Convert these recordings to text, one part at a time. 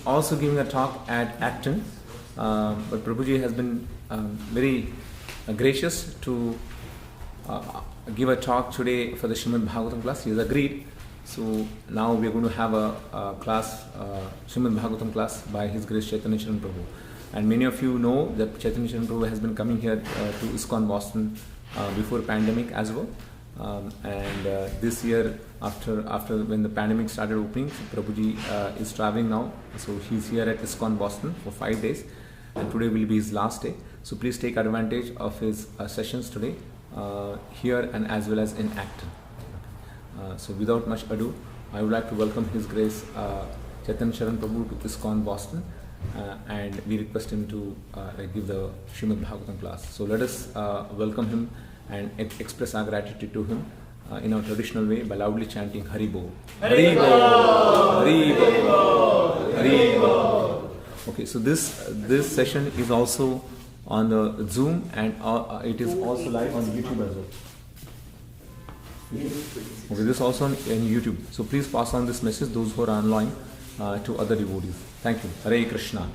also giving a talk at Acton, but Prabhuji has been very gracious to give a talk today for the Srimad Bhagavatam class. He has agreed. So now we are going to have a class, Srimad Bhagavatam class by His Grace Chaitanya Charan Prabhu. And many of you know that Chaitanya Charan Prabhu has been coming here to ISKCON Boston before pandemic as well. And this year, after when the pandemic started opening, Prabhuji is traveling now. So he's here at ISKCON Boston for 5 days, and today will be his last day. So please take advantage of his sessions today here and as well as in Acton. So without much ado, I would like to welcome His Grace Chaitanya Charan Prabhu to ISKCON Boston, and we request him to give the Srimad Bhagavatam class. So let us welcome him and express our gratitude to him in our traditional way by loudly chanting Hari Bol. Hari Bol! Hari Bol! Hari Bol! Okay, so this session is also on the Zoom, and it is also live on YouTube as well. Okay, this is also on YouTube. So please pass on this message, those who are online, to other devotees. Thank you. Hare Krishna.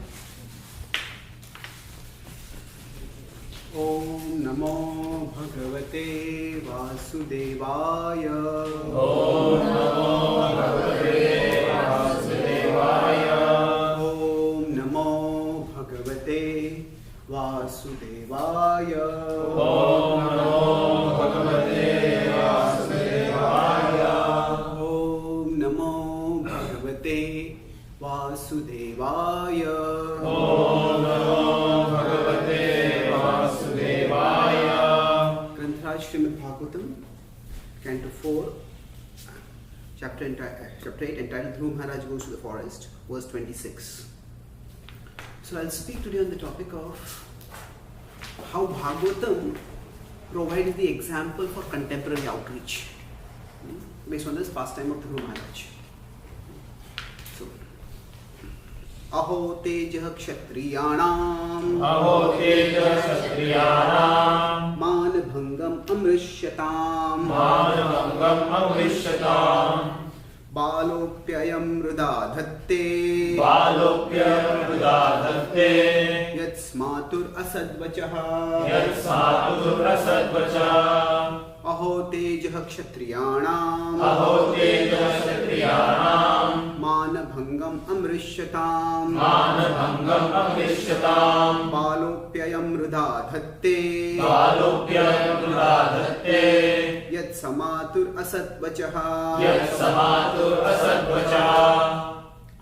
Om Namo Bhagavate Vasudevaya. Om Namo Bhagavate Vasudevaya. Om Namo Bhagavate Vasudevaya. Om Namo Bhagavate Vasudevaya. Om Namo Bhagavate Vasudevaya. Om Namo Bhagavate Vasudevaya. Granth Srimad Bhagavatam, Canto 4, Chapter 8, entitled Dhruv Maharaj Goes to the Forest, verse 26. So I'll speak today on the topic of how Bhagavatam provides the example for contemporary outreach based on this pastime of Dhruv Maharaj. So, Aho Tejah Kshatriyanam. Aho Tejah Kshatriyanam. Manabhangam Amrishyatam. Manabhangam Amrishyatam. Balopyayam Ruda Dhatte. Balopyayam Ruda Dhatte. Yat Smatur Asadvachaha. Yat Smatur Asadvachaha. Aho Tejah Kshatriyanam. Aho Tejah Kshatriyanam. Manabhangam Amrishyatam. Manabhangam Amrishyatam. Balopyayam Ruda Dhatte. Balopyayam Ruda Dhatte. Yat Samatur Asadvachaha. Yat Samatur Asadvachaha.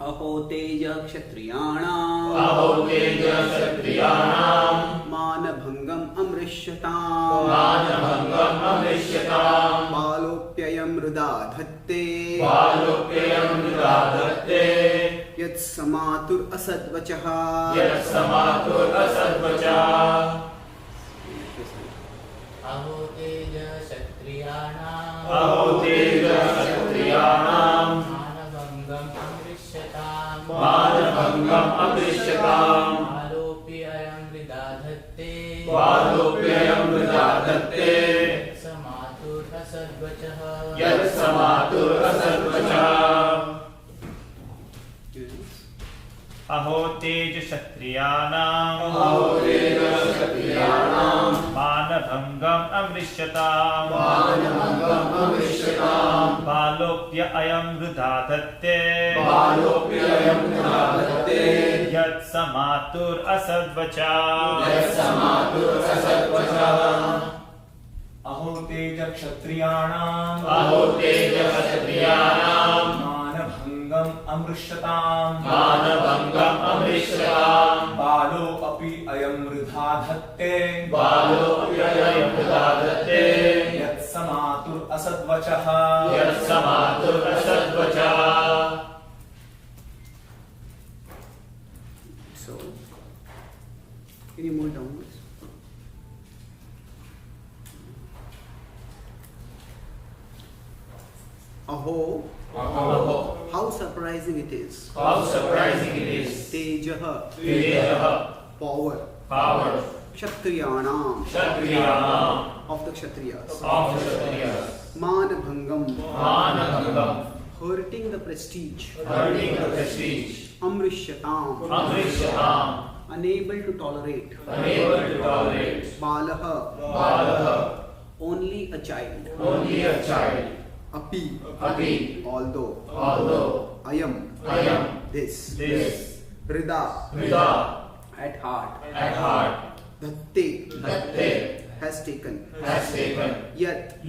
Aho Tejah Kshatriyanam. Aho Tejah Kshatriyanam. Manabhangam Amrishyatam. Manabhangam Amrishyatam. Balopyayam Ruda Dhatte. Balopyayam Ruda Dhatte. Yat Samatur Asadvachaha. Yat Samatur Asadvachaha. Aho Tejah Kshatriyanam. Aho Tejah Kshatriyanam. Manabhangam Amrishyatam. Manabhangam Amrishyatam. Balopyayam Vidadhatte. Balopyayam Vidadhatte. Samatur Asadvachaha. Yat Samatur Asadvachaha. Aho Tejah Kshatriyanam. Aho Tejah Kshatriyanam. Manabhangam Amrishyatam. Manabhangam Amrishyatam. Balopya Ayam Vridhadatte. Balopyayam Vidadhatte. Yat Samatur Asadvacha. Yat Samatur Asadvachaha. Aho Tejah Kshatriyanam. Aho Tejah Kshatriyanam. Manabhangam Amrishyatam. Manabhangam Amrishyatam. Balo api ayam Vridhadatte. Balopyayam Vidadhatte. Yat Samatur Asadvachaha. Yat Samatur Asadvachaha. So, any more downwards? Aho, Aho. how surprising it is. How surprising it is. Tejaha, Tejaha. power. Power. Kshatriyanam, Kshatriyanam. of the Kshatriyas. Of the Kshatriyas. Manabhangam, Manabhangam. hurting the prestige, hurting the prestige, amrishyatam, amrishyatam, unable to tolerate, unable to tolerate, balaha, balaha, only a child, only a child, api, api, although, ayam, this, rida, Rida, at heart, Dhatte, has taken, yet,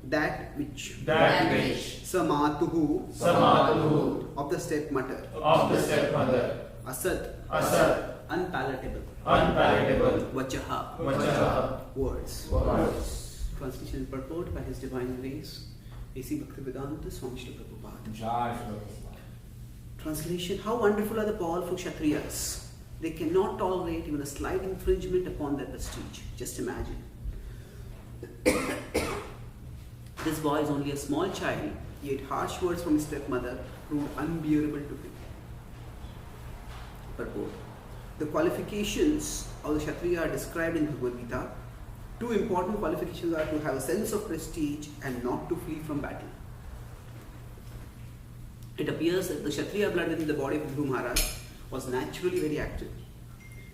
that which, samatuhu, of the stepmother, of the stepmother, asat, unpalatable, vachaha, words. Translation and purport by His Divine Grace, A.C. Bhaktivedanta Swami Srila Prabhupada. Translation: how wonderful are the powerful Kshatriyas. They cannot tolerate even a slight infringement upon their prestige. Just imagine. This boy is only a small child, yet harsh words from his stepmother proved unbearable to him. Purport: the qualifications of the Kshatriya are described in Bhagavad Gita. Two important qualifications are to have a sense of prestige and not to flee from battle. It appears that the Kshatriya blood within the body of Dhruv Maharaj was naturally very active.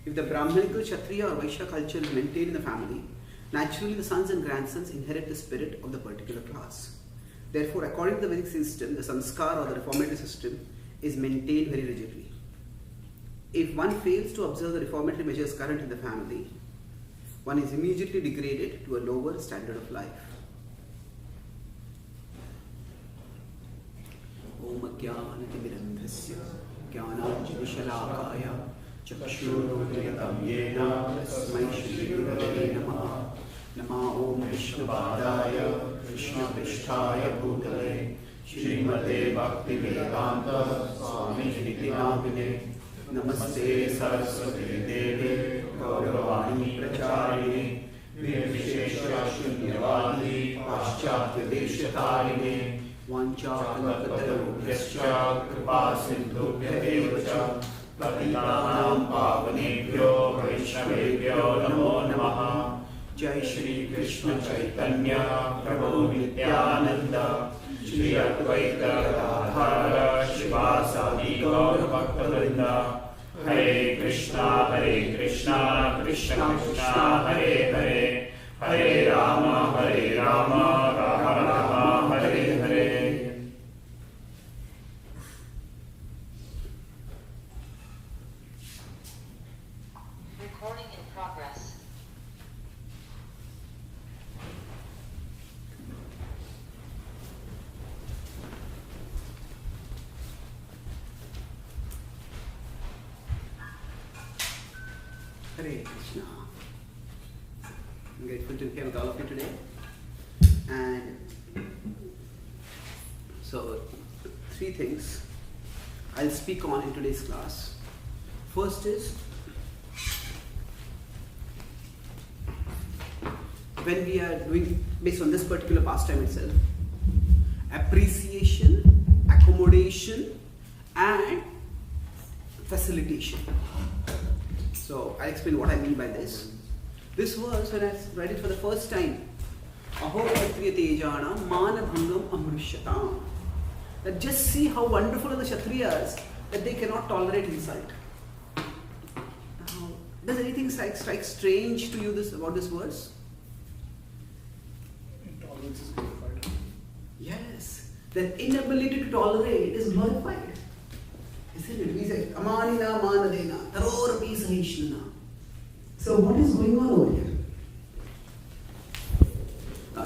If the Brahmanical Kshatriya or Vaishya culture is maintained in the family, naturally the sons and grandsons inherit the spirit of the particular class. Therefore, according to the Vedic system, the samskar or the reformatory system is maintained very rigidly. If one fails to observe the reformatory measures current in the family, one is immediately degraded to a lower standard of life. Om Jnanatimirandhasya Jnananjalishalakaya Chakshurudriyatam Yena Tasmai Shri Gurave Namaha. Nama Om Vishnupadaya Krishna Prishtaya Bhutale Srimate Bhaktivedanta Swami Niti Namine Namaste Saraswati Devi Gauravani Pracharini Virvishesha Shunyavadi Paschatya Deshatharini Vanchakalpatarubhyascha Kripa Sindhubhya Evacha Patitanam Pavanebhyo Vaishnavebhyo Namo Namaha. Jai Shri Krishna Chaitanya Prabhu Nityananda Shri Advaita Gadadhara Shivasadi Gaura Bhakta Hare Krishna, Krishna Krishna, Hare Hare, Hare Rama, Rama Rama, Hare Hare. Recording in progress. Hare Krishna. I'm grateful to be here with all of you today. And so, three things I'll speak on in today's class. First is, when we are doing, based on this particular pastime itself, appreciation, accommodation, and facilitation. So I'll explain what I mean by this. This verse, when I read it for the first time, Aho Kshatriya Tejana Manabhangam Amrishyatam. That just see how wonderful are the Kshatriyas that they cannot tolerate insult. Now, does anything strike strange to you about this verse? Intolerance is glorified. Yes, that inability to tolerate is glorified. Isn't it? We say, Amanina Manadena, Tarorapi Sahishnana. So what is going on over here?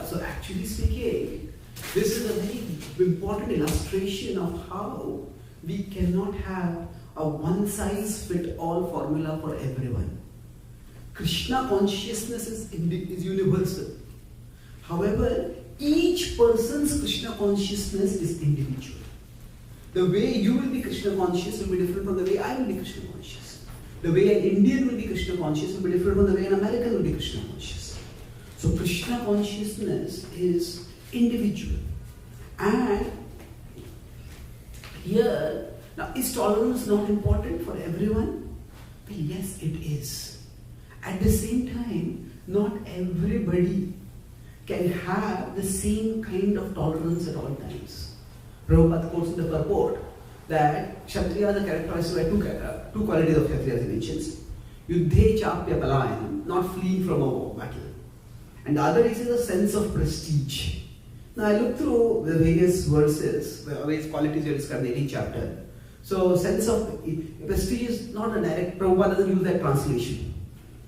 So actually speaking, this is a very important illustration of how we cannot have a one-size-fit-all formula for everyone. Krishna consciousness is universal. However, each person's Krishna consciousness is individual. The way you will be Krishna conscious will be different from the way I will be Krishna conscious. The way an Indian will be Krishna conscious will be different from the way an American will be Krishna conscious. So Krishna consciousness is individual. And here, now is tolerance not important for everyone? Well, yes, it is. At the same time, not everybody can have the same kind of tolerance at all times. Prabhupada quotes in the purport that Kshatriyas are characterized by two qualities of Kshatriyas he mentions. Yuddhe chapya palayanam, not fleeing from a battle. And the other is a sense of prestige. Now I look through the various verses, the various qualities you described in the 18th chapter. So sense of prestige is not a direct, Prabhupada doesn't use that translation.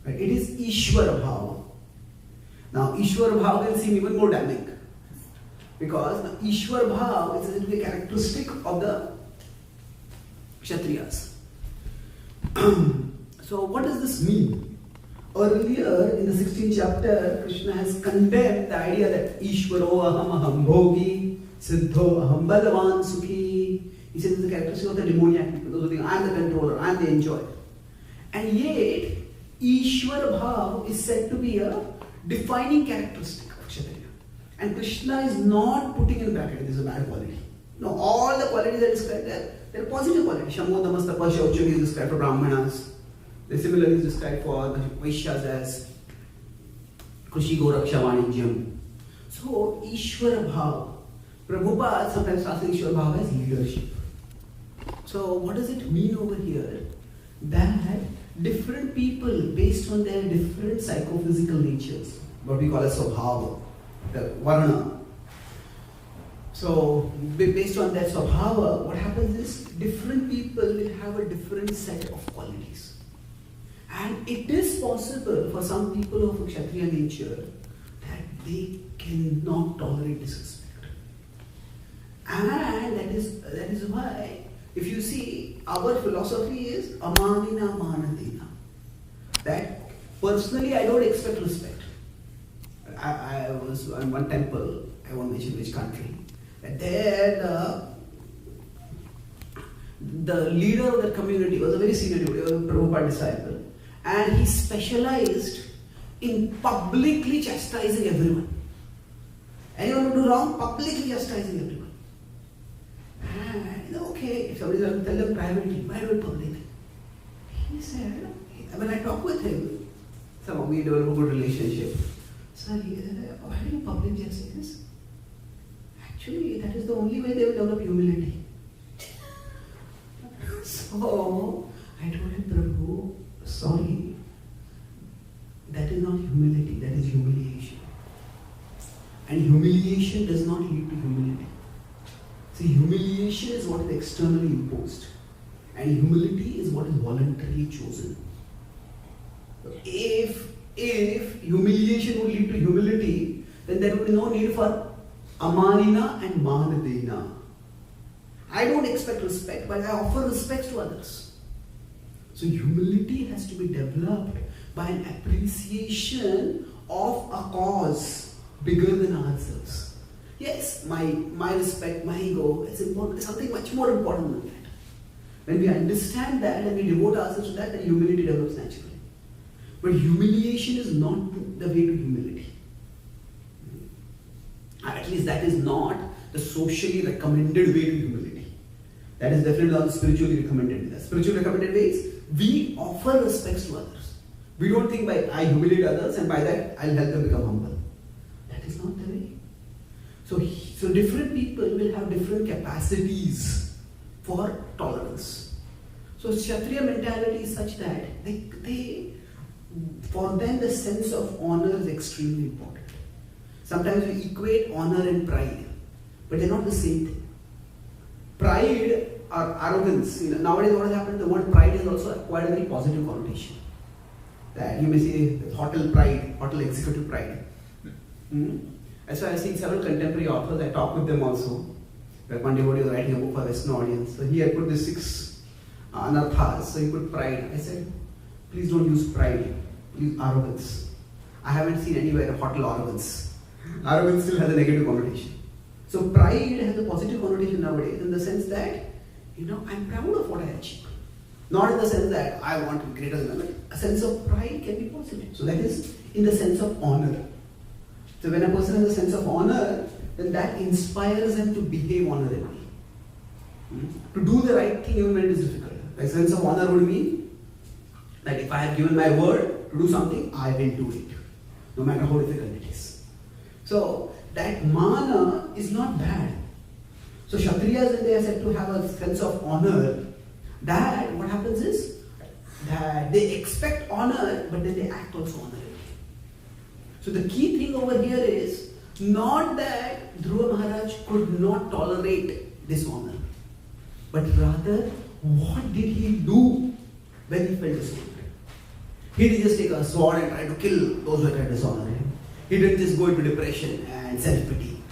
Right? It is Ishvara Bhava. Now Ishvara Bhava will seem even more damning. Because the Ishvara Bhava is said to be a characteristic of the Kshatriyas. So what does this mean? Earlier in the 16th chapter, Krishna has condemned the idea that Ishvaro aham bhogi, siddho aham balavan sukhi. He says it's the characteristic of the demoniac people. Those who think I am the controller, I am the enjoyer. And yet, Ishvara Bhav is said to be a defining characteristic of Kshatriya. And Krishna is not putting in bracket this is a bad quality. No, all the qualities are described there. They are positive qualities. Shamo Damastapa Shaucham is described for Brahmanas. They similarly is described for the Vaishyas as Krushi Goraksha Vanijyam. So, Ishvara Bhav. Prabhupada sometimes translates Ishvara Bhav as leadership. So, what does it mean over here? That different people, based on their different psychophysical natures, what we call as Swabhava, the Varna. So, based on that Swabhava, what happens is different people will have a different set of qualities. And it is possible for some people of a Kshatriya nature that they cannot tolerate disrespect. And that is why, if you see, our philosophy is amanina manadina. That personally I don't expect respect. I was in one temple, I won't mention which country, and there the leader of the community was a very senior devotee, a Prabhupada disciple. And he specialized in publicly chastising everyone. Anyone who do wrong, publicly chastising everyone. And okay, if somebody is going to tell them privately, why do it publicly? He said, when I talk with him, we develop a good relationship. So he said, why do you publicly chastise this? Actually, that is the only way they will develop humility. So I told him, Prabhu, sorry, that is not humility, that is humiliation. And humiliation does not lead to humility. See, humiliation is what is externally imposed, and humility is what is voluntarily chosen. If humiliation would lead to humility, then there would be no need for amanina and manadena. I don't expect respect, but I offer respect to others. So humility has to be developed by an appreciation of a cause bigger than ourselves. Yes, my respect, my ego, it's important. It's something much more important than that. When we understand that and we devote ourselves to that, then humility develops naturally. But humiliation is not the way to humility. At least that is not the socially recommended way to humility. That is definitely not the spiritually recommended way. The spiritually recommended way is we offer respects to others. We don't think by I humiliate others and by that I'll help them become humble. That is not the way. So different people will have different capacities for tolerance. So Kshatriya mentality is such that for them the sense of honor is extremely important. Sometimes we equate honor and pride, but they're not the same thing. Pride or arrogance, nowadays what has happened, the word pride has also acquired a very positive connotation. That you may see hotel pride, hotel executive pride. That's why I've seen several contemporary authors, I talk with them also. Like one devotee was writing a book for Western audience. So he had put the 6 anarthas, so he put pride. I said, please don't use pride, use arrogance. I haven't seen anywhere a hotel arrogance. Arrogance still has a negative connotation. So pride has a positive connotation nowadays in the sense that, I'm proud of what I achieved. Not in the sense that I want to be greater than them. A sense of pride can be positive. So that is in the sense of honor. So when a person has a sense of honor, then that inspires them to behave honorably. To do the right thing even when it is difficult. A sense of honor would mean that if I have given my word to do something, I will do it. No matter how difficult it is. So that mana is not bad. So Kshatriyas, when they are said to have a sense of honor, that what happens is that they expect honor, but then they act also honorably. So the key thing over here is not that Dhruva Maharaj could not tolerate dishonor, but rather what did he do when he felt dishonored? He didn't just take a sword and try to kill those who had dishonor him. He didn't just go into depression and self-pity.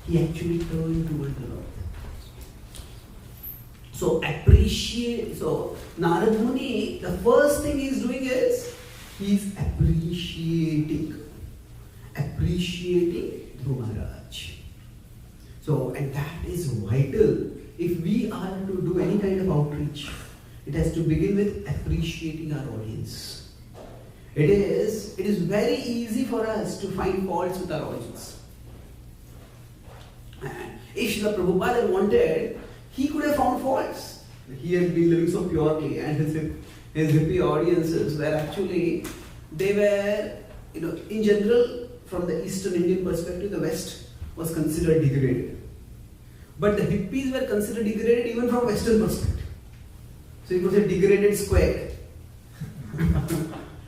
He actually turned towards the Lord. So Narad Muni, the first thing he's doing is he's appreciating Dhruva Maharaj. So, and that is vital. If we are to do any kind of outreach, it has to begin with appreciating our audience. It is very easy for us to find faults with our audience. And if Srila Prabhupada had wanted, he could have found faults. He had been living so purely, and his hippie audiences were actually, they were, in general, from the Eastern Indian perspective, the West was considered degraded. But the hippies were considered degraded even from Western perspective. So you could say degraded square.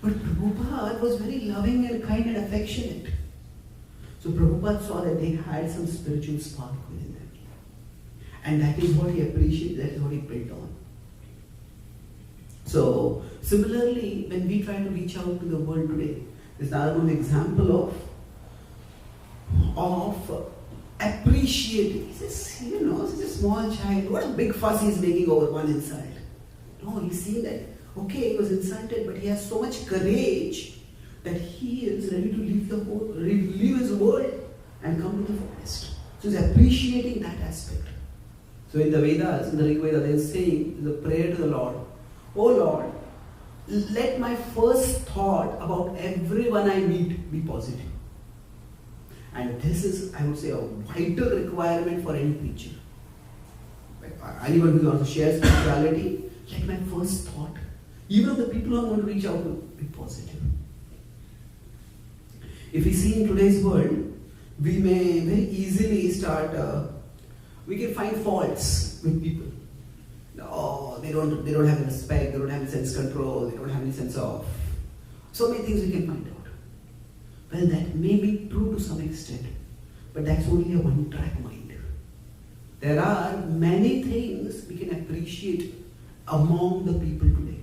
But Prabhupada was very loving and kind and affectionate. So Prabhupada saw that they had some spiritual spark within them. And that is what he appreciated, that is what he built on. So similarly, when we try to reach out to the world today, this is another one example of appreciating. He says, such a small child, what a big fuss he's making over one insult. No, he's seeing that, okay, he was insulted, but he has so much courage that he is ready to leave his world and come to the forest. So he's appreciating that aspect. So in the Vedas, in the Rig Veda, they are saying the prayer to the Lord, "Oh Lord, let my first thought about everyone I meet be positive." And this is, I would say, a vital requirement for any preacher. Anyone who wants to share spirituality, let my first thought, even of the people who are going to reach out to, be positive. If we see in today's world, we may very easily start, we can find faults with people. Oh, they don't have respect, they don't have any sense control, they don't have any sense of, so many things we can find out. Well, that may be true to some extent, but that's only a one-track mind. There are many things we can appreciate among the people today.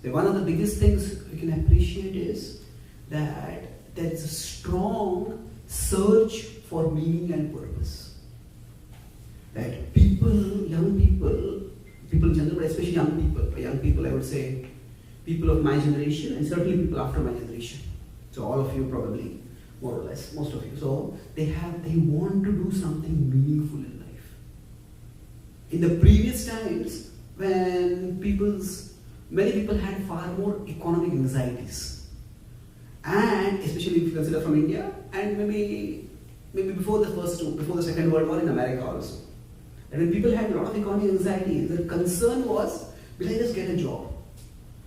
So one of the biggest things we can appreciate is that there is a strong search for meaning and purpose. That young people in general, but especially young people. By young people, I would say people of my generation and certainly people after my generation. So all of you probably, more or less, most of you. So they want to do something meaningful in life. In the previous times, when many people had far more economic anxieties, and especially if you consider from India, and maybe before the Second World War in America also. And when people had a lot of economic anxiety, the concern was, will I just get a job?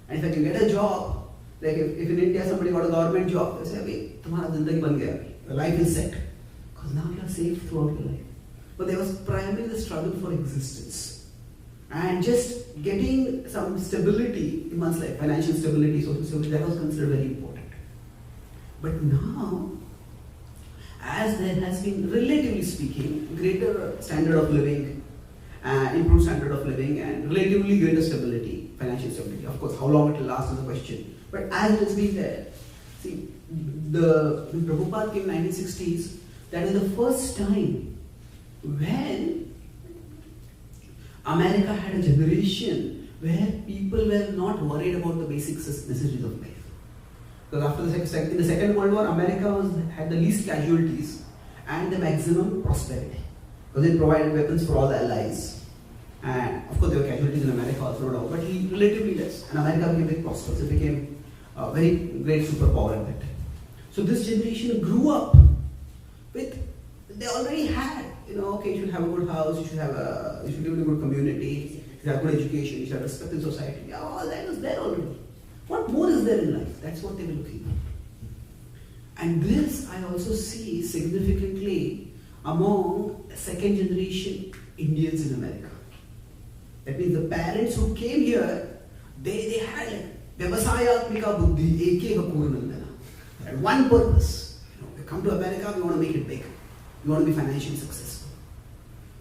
And if I can get a job, like if in India somebody got a government job, they say, "Abhi, tumhara zindagi ban gaya, your life is set." Because now you are safe throughout your life. But there was primarily the struggle for existence. And just getting some stability in one's life, financial stability, social stability, that was considered very important. But now, as there has been, relatively speaking, greater standard of living, improved standard of living, and relatively greater stability, financial stability. Of course, how long it will last is a question. But as it has been there, see, when Prabhupada came in the 1960s, that is the first time when America had a generation where people were not worried about the basic necessities of life. Because after in the Second World War, America had the least casualties and the maximum prosperity. Because it provided weapons for all the allies. And of course there were casualties in America also, no doubt, but relatively less. And America became very prosperous. It became a very great superpower at that time. So this generation grew up with, they already had, okay, you should have a good house, you should live in a good community, you should have good education, you should have respect in society. Yeah, all that was there already. What more is there in life? That's what they were looking for. And this I also see significantly among second generation Indians in America. That means the parents who came here, they had like Vyavasayatmika Buddhi, Ekeka Purnandana. And one purpose. We come to America, we want to make it big. We want to be financially successful.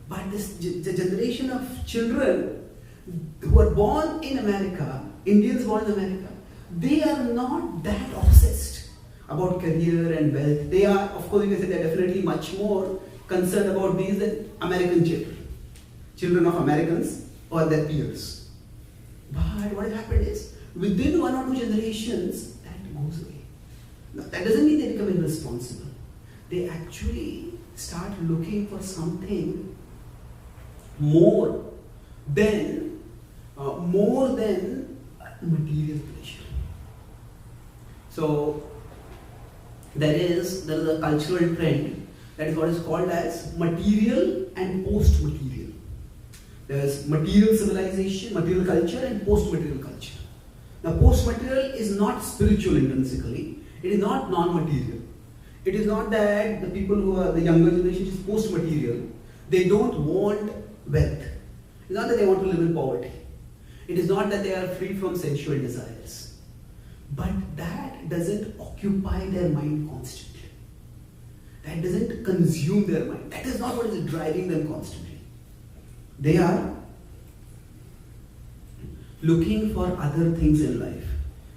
But the generation of children who are born in America, Indians born in America, they are not that obsessed about career and wealth. They are, of course, you can say they are definitely much more concerned about these than American children. Children of Americans or their peers. But what has happened is, within one or two generations, that goes away. Now, that doesn't mean they become irresponsible. They actually start looking for something more than material pleasure. So there is a cultural trend that is what is called as material and post-material. There is material civilization, material culture, and post-material culture. Now, post-material is not spiritual intrinsically. It is not non-material. It is not that the people who are the younger generation is post-material. They don't want wealth. It's not that they want to live in poverty. It is not that they are free from sensual desires. But that doesn't occupy their mind constantly. That doesn't consume their mind. That is not what is driving them constantly. They are looking for other things in life.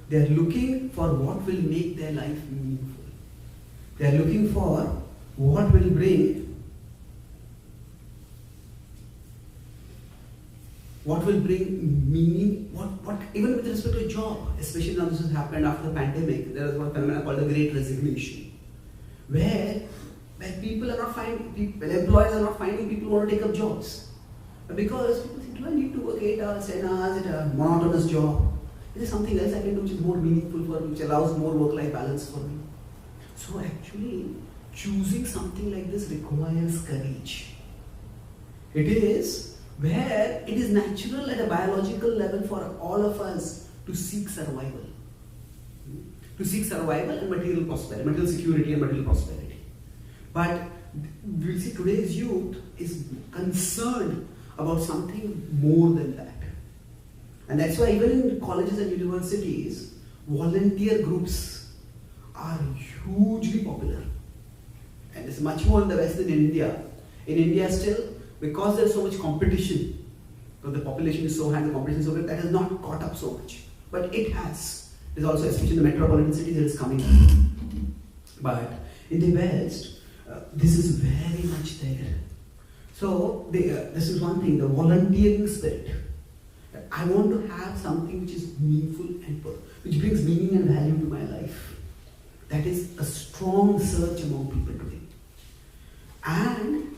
They are looking for what will make their life meaningful. They are looking for what will bring meaning, what even with respect to a job, especially now this has happened after the pandemic. There is one phenomenon called the Great Resignation, where people are not finding, employers are not finding people who want to take up jobs. Because people think, do I need to work 8 hours, 10 hours at a monotonous job? Is there something else I can do which is more meaningful for me, which allows more work-life balance for me? So actually, choosing something like this requires courage. It is where it is natural at a biological level for all of us to seek survival. To seek survival and material prosperity, material security and material prosperity. But we see today's youth is concerned about something more than that. And that's why even in colleges and universities, volunteer groups are hugely popular. And it's much more in the West than in India. In India still, because there's so much competition, because the population is so high, the competition is so great, that has not caught up so much. But it has. It is also, especially in the metropolitan cities, it is coming up. But in the West, this is very much there. So this is one thing, the volunteering spirit. I want to have something which is meaningful and which brings meaning and value to my life. That is a strong search among people today. And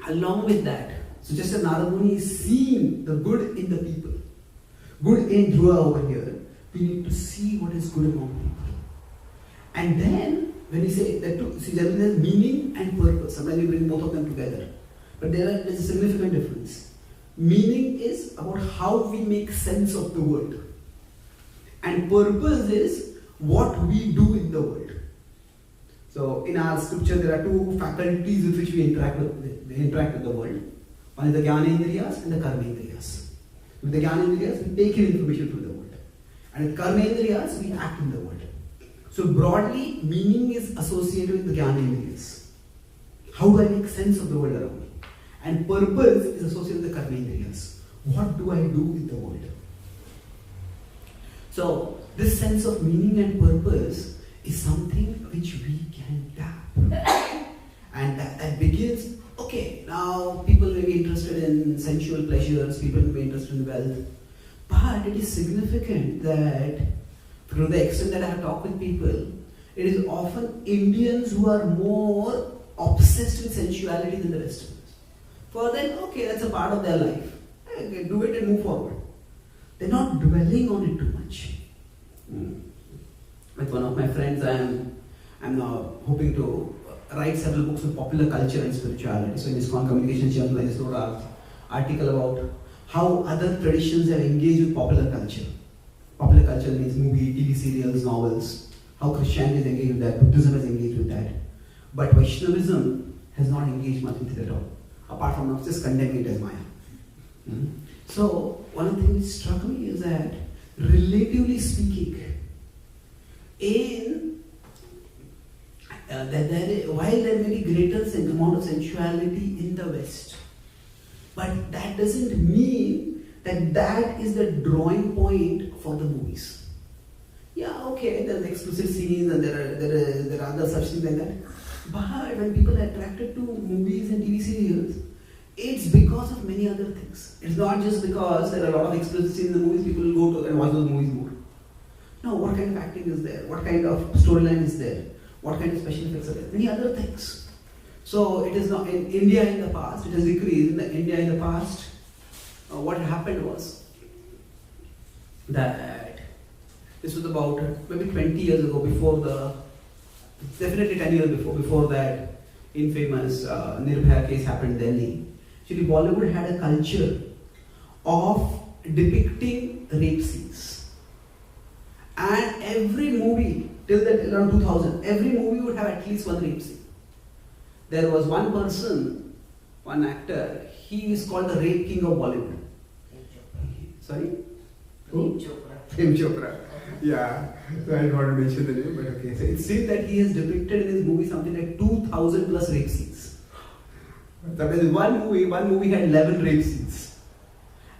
along with that, so just as Narada Muni is seeing the good in the people, good in Dhruva over here, we need to see what is good among people. And then, when we say that, generally there's meaning and purpose. Sometimes we bring both of them together. But there's a significant difference. Meaning is about how we make sense of the world. And purpose is what we do in the world. So in our scripture, there are two faculties with which we interact with the world. One is the Jnanendriyas and the Karmendriyas. With the Jnanendriyas, we take in information from the world. And with Karmendriyas, we act in the world. So broadly, meaning is associated with the Jnanendriyas. How do I make sense of the world around me? And purpose is associated with the Karmendriyas. What do I do with the world? So this sense of meaning and purpose is something which we can tap. And that begins, okay, now people may be interested in sensual pleasures, people may be interested in wealth. But it is significant that, to the extent that I have talked with people, it is often Indians who are more obsessed with sensuality than the Westerners. For them, okay, that's a part of their life. Okay, do it and move forward. They're not dwelling on it too much. With one of my friends, I'm now hoping to write several books on popular culture and spirituality. So in ISKCON Communications Journal, I just wrote an article about how other traditions have engaged with popular culture. Popular culture means movie, TV serials, novels. How Christianity is engaged with that, Buddhism is engaged with that. But Vaishnavism has not engaged much with it at all, apart from not just condemning it as Maya. So, one of the things that struck me is that, relatively speaking, while there may be greater amount of sensuality in the West, but that doesn't mean that is the drawing point for the movies. Yeah, okay, there are explicit scenes and there are other such things like that. But when people are attracted to movies and TV serials, it's because of many other things. It's not just because there are a lot of explicit scenes in the movies, people will go to and watch those movies more. No, what kind of acting is there? What kind of storyline is there? What kind of special effects are there? Many other things. So it is not in India in the past, it has decreased. In India in the past, what happened was that this was about maybe 20 years ago, definitely 10 years before that infamous Nirbhaya case happened in Delhi. Actually, Bollywood had a culture of depicting rape scenes. And every movie, till around 2000, every movie would have at least one rape scene. There was one person, one actor, he is called the rape king of Bollywood. Sorry? Who? Prem Chopra. Yeah, so I don't want to mention the name, but okay. So it seems that he has depicted in his movie something like 2000 plus rape scenes. That means one movie had 11 rape scenes.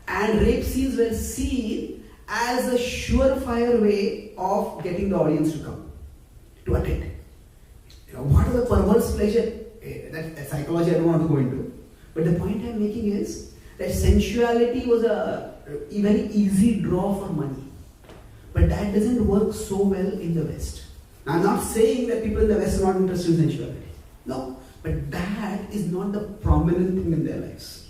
And rape scenes were seen as a surefire way of getting the audience to come, to attend. What is the perverse pleasure? That psychology I don't want to go into. But the point I'm making is that sensuality was a very easy draw for money. But that doesn't work so well in the West. Now, I'm not saying that people in the West are not interested in sensuality. No. But that is not the prominent thing in their lives.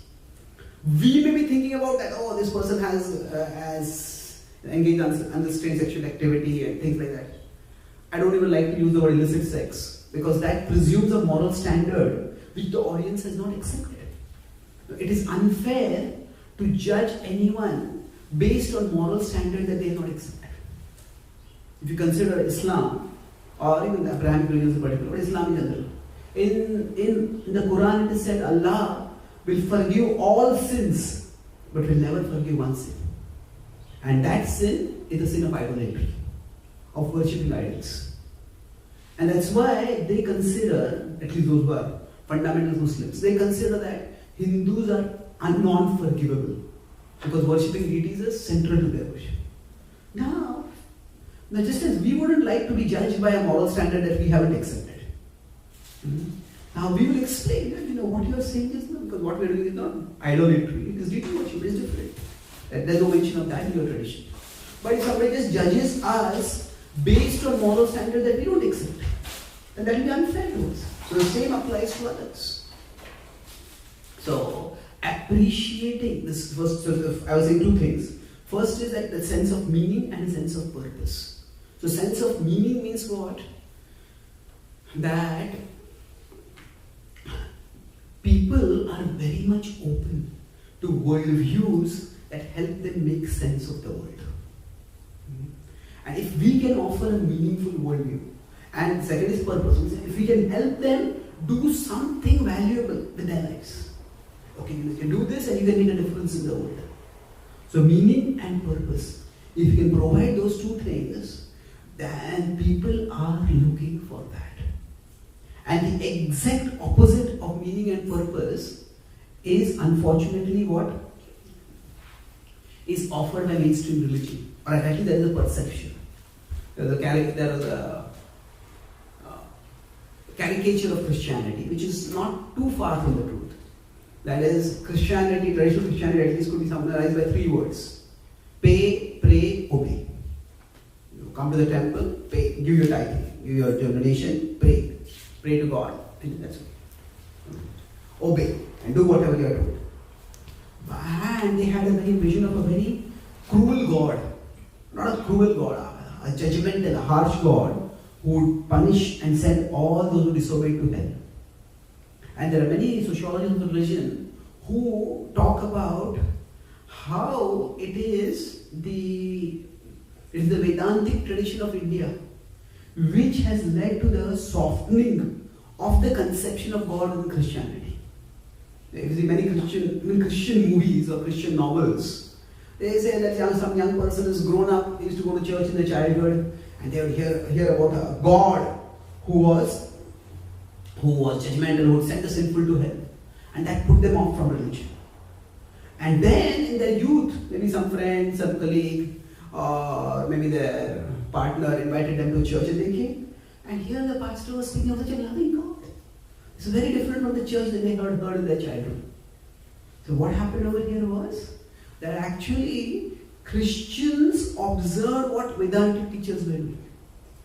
We may be thinking about that, oh, this person has engaged in unrestrained sexual activity and things like that. I don't even like to use the word illicit sex, because that presumes a moral standard which the audience has not accepted. It is unfair to judge anyone based on moral standards that they have not accepted. If you consider Islam, or even the Abrahamic religions in particular, but Islam in general, in the Quran it is said Allah will forgive all sins, but will never forgive one sin. And that sin is the sin of idolatry, of worshipping idols. And that's why they consider, at least those who are fundamental Muslims, they consider that Hindus are non-forgivable, because worshipping deities is central to their worship. Now, just as we wouldn't like to be judged by a moral standard that we haven't accepted. Now we will explain that, what you are saying is not, because what we are doing is not idolatry, it is deity worship, it is different. There's no mention of that in your tradition. But if somebody just judges us based on moral standards that we don't accept, then that will be unfair to us. So the same applies to others. So appreciating this first, I was saying two things. First is that the sense of meaning and a sense of purpose. So sense of meaning means what? That people are very much open to worldviews that help them make sense of the world. And if we can offer a meaningful worldview, and second is purpose, if we can help them do something valuable with their lives. Okay, you can do this and you can make a difference in the world. So meaning and purpose. If you can provide those two things, then people are looking for that. And the exact opposite of meaning and purpose is unfortunately what is offered by mainstream religion. Or at least there is a perception. There is a caricature of Christianity which is not too far from the truth. That is, Christianity, traditional Christianity at least could be summarized by three words. Pay, pray, obey. You come to the temple, pay, give your tithing, give your donation, pray. Pray to God, and that's it. Obey, and do whatever you are told. And they had a very vision of a very cruel God. Not a cruel God, a judgmental, a harsh God who would punish and send all those who disobeyed to hell. And there are many sociologists of religion who talk about how it is the Vedantic tradition of India which has led to the softening of the conception of God in Christianity. If you see many Christian movies or Christian novels, they say that some young person is grown up, used to go to church in their childhood, and they would hear about a God who was judgmental, who would send the sinful to hell, and that put them off from religion. And then in their youth, maybe some friend, some colleague, or maybe their partner invited them to church and they came. And here the pastor was speaking of such a loving God. It's very different from the church that they heard in their childhood. So what happened over here was that actually Christians observed what Vedantic teachers were doing.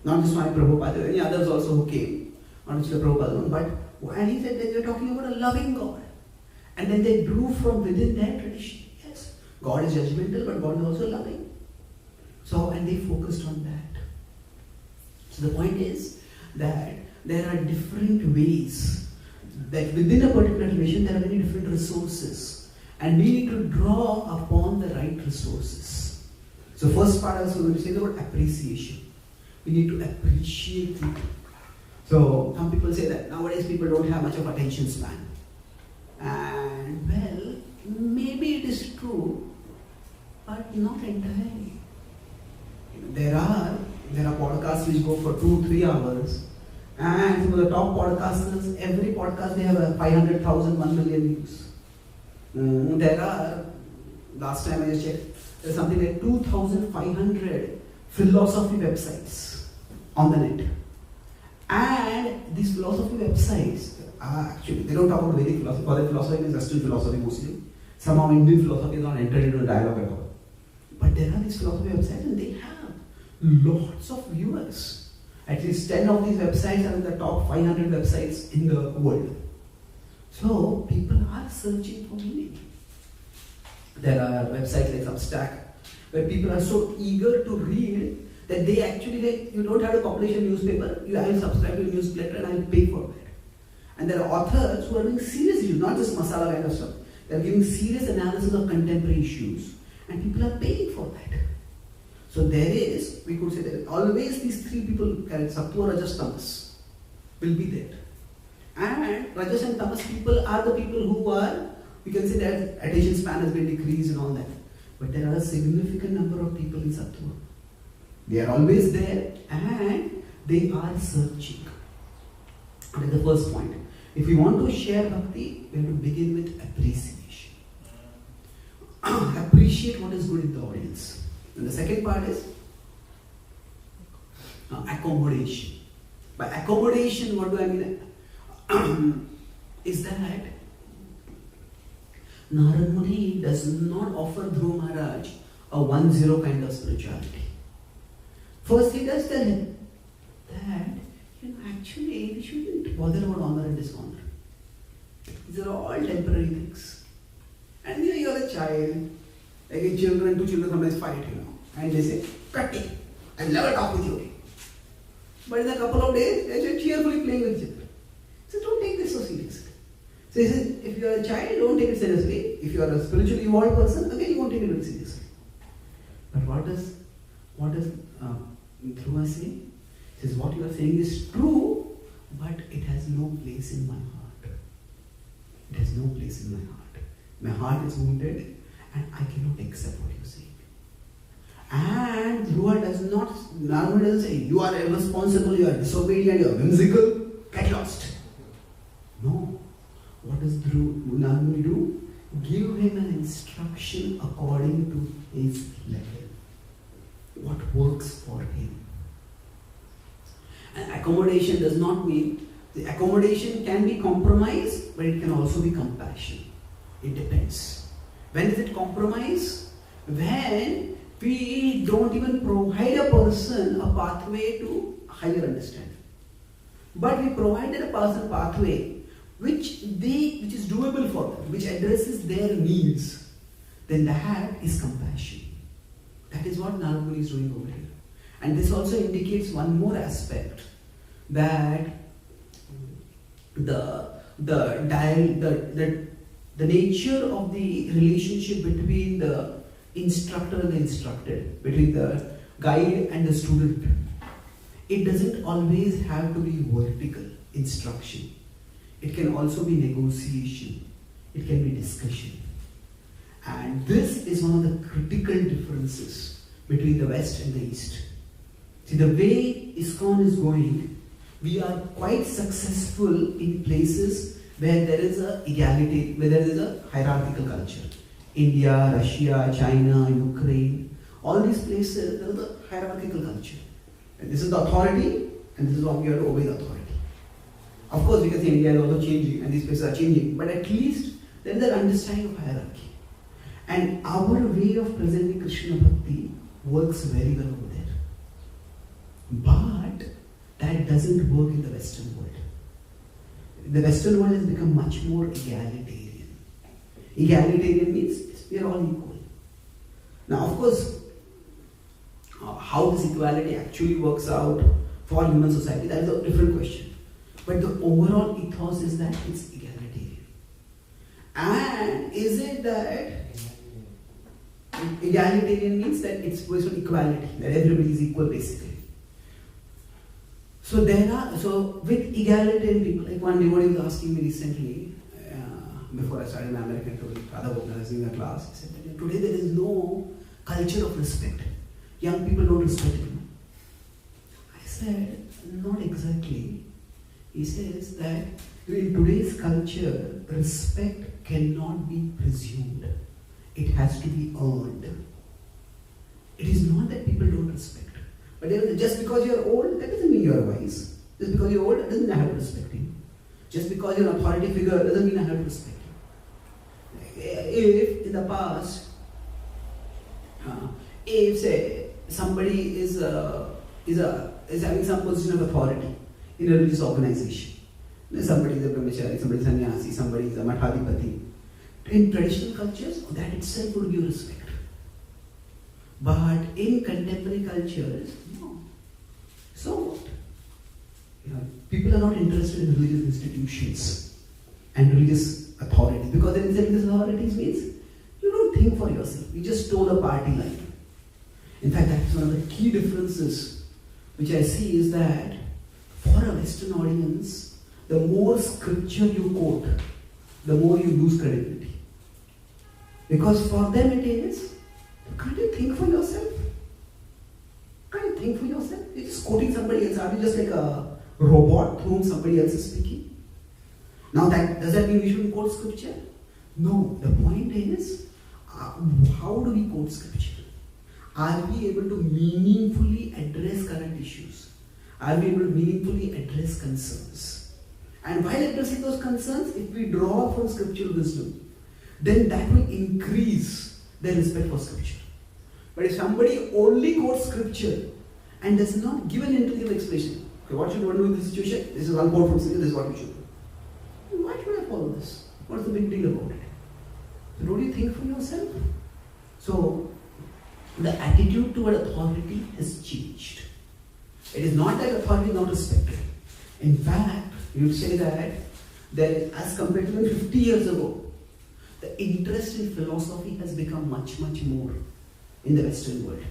Not just my Prabhupada, any others also who came. Not just the Prabhupada, but and he said that they were talking about a loving God. And then they drew from within their tradition. Yes, God is judgmental, but God is also loving. So, and they focused on that. So the point is that there are different ways that within a particular relation there are many different resources. And we need to draw upon the right resources. So first part I was going to say about appreciation. We need to appreciate people. So some people say that nowadays people don't have much of attention span. And well, maybe it is true, but not entirely. There are podcasts which go for 2-3 hours, and some of the top podcasters, every podcast they have a 500,000, 1 million views. There are, last time I just checked, there's something like 2,500 philosophy websites on the net. And these philosophy websites are actually, they don't talk about Vedic philosophy, for philosophy is Western philosophy mostly. Somehow Indian philosophy is not entered into a dialogue at all. But there are these philosophy websites and they have lots of viewers. At least 10 of these websites are in the top 500 websites in the world. So people are searching for meaning. There are websites like Substack where people are so eager to read that they actually, you don't have to publish a newspaper, I will subscribe to a newsletter and I will pay for that. And there are authors who are doing serious issues, not just masala kind of stuff. They are giving serious analysis of contemporary issues. And people are paying for that. So there is, we could say that always these three people, Sattva, Rajas, Tamas, will be there. And Rajas and Tamas people are the people who are, we can say that attention span has been decreased and all that. But there are a significant number of people in Sattva. They are always there and they are searching. That is the first point. If we want to share bhakti, we have to begin with appreciation. Appreciate what is good in the audience. And the second part is accommodation. By accommodation, what do I mean? Is that Narad Muni does not offer Dhruva Maharaj a 1-0 kind of spirituality. First, he does tell him that actually we shouldn't bother about honor and dishonor. These are all temporary things. And you are a child, like two children sometimes fight, and they say, Patti, I'll never talk with you again. But in a couple of days, they're cheerfully playing with each other. So don't take this so seriously. So he says, if you are a child, don't take it seriously. If you are a spiritually evolved person, again you won't take it very seriously. But what does Dhruva say? He says, what you are saying is true, but it has no place in my heart. It has no place in my heart. My heart is wounded and I cannot accept what you are saying. And Dhruva does not, Narada doesn't say, you are irresponsible, you are disobedient, you are whimsical, get lost. No. What does Narada do? Give him an instruction according to his level. What works for him. And accommodation does not mean, the accommodation can be compromise, but it can also be compassion. It depends. When is it compromise? When we don't even provide a person a pathway to higher understanding. But we provided a person pathway which is doable for them, which addresses their needs. Then that is compassion. That is what Narada Muni is doing over here. And this also indicates one more aspect, that the nature of the relationship between the instructor and the instructed, between the guide and the student, it doesn't always have to be vertical. instruction. It can also be negotiation. It can be discussion. And this is one of the critical differences between the West and the East. See, the way ISKCON is going, we are quite successful in places where there is a egality, where there is a hierarchical culture. India, Russia, China, Ukraine, all these places, there is a hierarchical culture. And this is the authority, and this is what we have to obey the authority. Of course, we can say India is also changing, and these places are changing, but at least there is an understanding of hierarchy. And our way of presenting Krishna Bhakti works very well over there. But that doesn't work in the Western world. The Western world has become much more egalitarian. Egalitarian means we are all equal. Now, of course, how this equality actually works out for human society, that is a different question. But the overall ethos is that it's egalitarian. And is it that egalitarian means that it's based on equality, that everybody is equal basically. So with egalitarian people, like one devotee was asking me recently, before I started my American tour, Radha Gopal was giving a class, he said that today there is no culture of respect. Young people don't respect him. I said, not exactly. He says that in today's culture, respect cannot be presumed. It has to be earned. It is not that people don't respect. But just because you are old, that doesn't mean you are wise. Just because you are old, that doesn't mean I have to respect you. Just because you are an authority figure, doesn't mean I have to respect you. If in the past, if say somebody is having some position of authority in a religious organization, somebody is a brahmachari, somebody is a sannyasi, somebody is a mathadipati. In traditional cultures, that itself would give respect. But in contemporary cultures, no. So what? People are not interested in religious institutions and religious authorities, because in religious authorities means you don't think for yourself. You just toe the party line. In fact, that's one of the key differences which I see is that for a Western audience, the more scripture you quote, the more you lose credibility. Because for them it is, can't you think for yourself? Can't you think for yourself? You're just quoting somebody else. Are you just like a robot to whom somebody else is speaking? Now, does that mean we shouldn't quote scripture? No. The point is, how do we quote scripture? Are we able to meaningfully address current issues? Are we able to meaningfully address concerns? And while addressing those concerns, if we draw from scriptural wisdom, then that will increase their respect for scripture. But if somebody only quotes scripture and does not give an intelligent explanation, okay, what should one do in this situation? This is one quote from scripture, this is what we should do. Why should I follow this? What's the big deal about it? So don't you think for yourself? So the attitude toward authority has changed. It is not that authority is not respected. In fact, you would say that as compared to 50 years ago, the interest in philosophy has become much, much more in the Western world.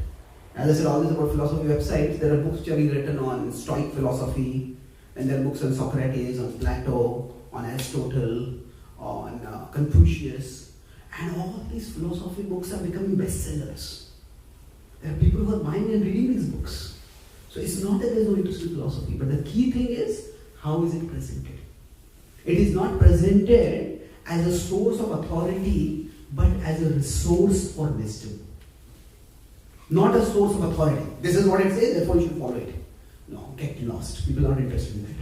As I said, all this about philosophy websites, there are books which are being written on Stoic philosophy, and there are books on Socrates, on Plato, on Aristotle, on Confucius, and all these philosophy books are becoming bestsellers. There are people who are buying and reading these books. So it's not that there is no interest in philosophy, but the key thing is, how is it presented? It is not presented as a source of authority, but as a resource for wisdom. Not a source of authority. This is what it says, therefore you should follow it. No, get lost. People are not interested in that.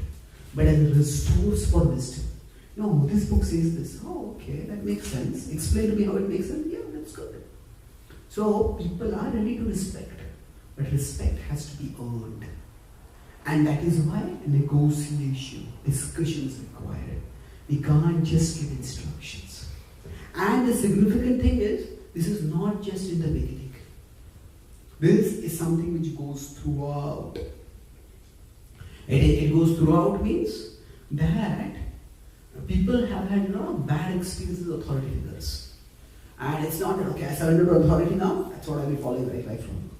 But as a resource for wisdom. No, this book says this. Oh, okay, that makes sense. Explain to me how it makes sense. Yeah, that's good. So people are ready to respect. But respect has to be earned. And that is why negotiation, discussion is required. We can't just give instructions. And the significant thing is, this is not just in the beginning. This is something which goes throughout. It goes throughout means that people have had a lot of bad experiences with authority figures. And it's not that, okay, I surrender to authority now, that's what I will follow right life from.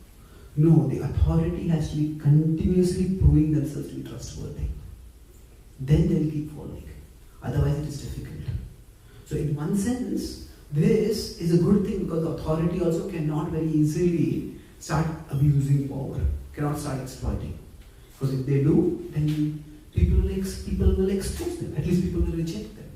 No, the authority has to be continuously proving themselves to be trustworthy. then they'll keep following. Otherwise it is difficult. So in one sense, this is a good thing because the authority also cannot very easily start abusing power, cannot start exploiting. Because if they do, then people will expose them, at least people will reject them.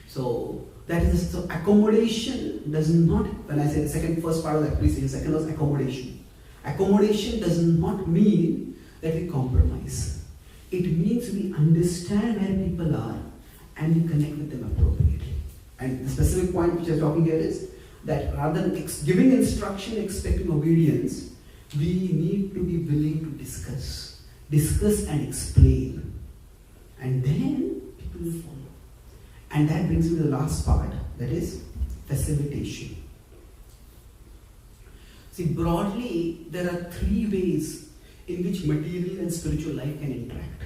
So that is so accommodation does not, when I say the first part of the appreciation, second was accommodation. Accommodation does not mean that we compromise. It means we understand where people are and we connect with them appropriately. And the specific point which I'm talking here is that rather than giving instruction, expecting obedience, we need to be willing to discuss and explain. And then people will follow. And that brings me to the last part, that is facilitation. See, broadly, there are three ways in which material and spiritual life can interact.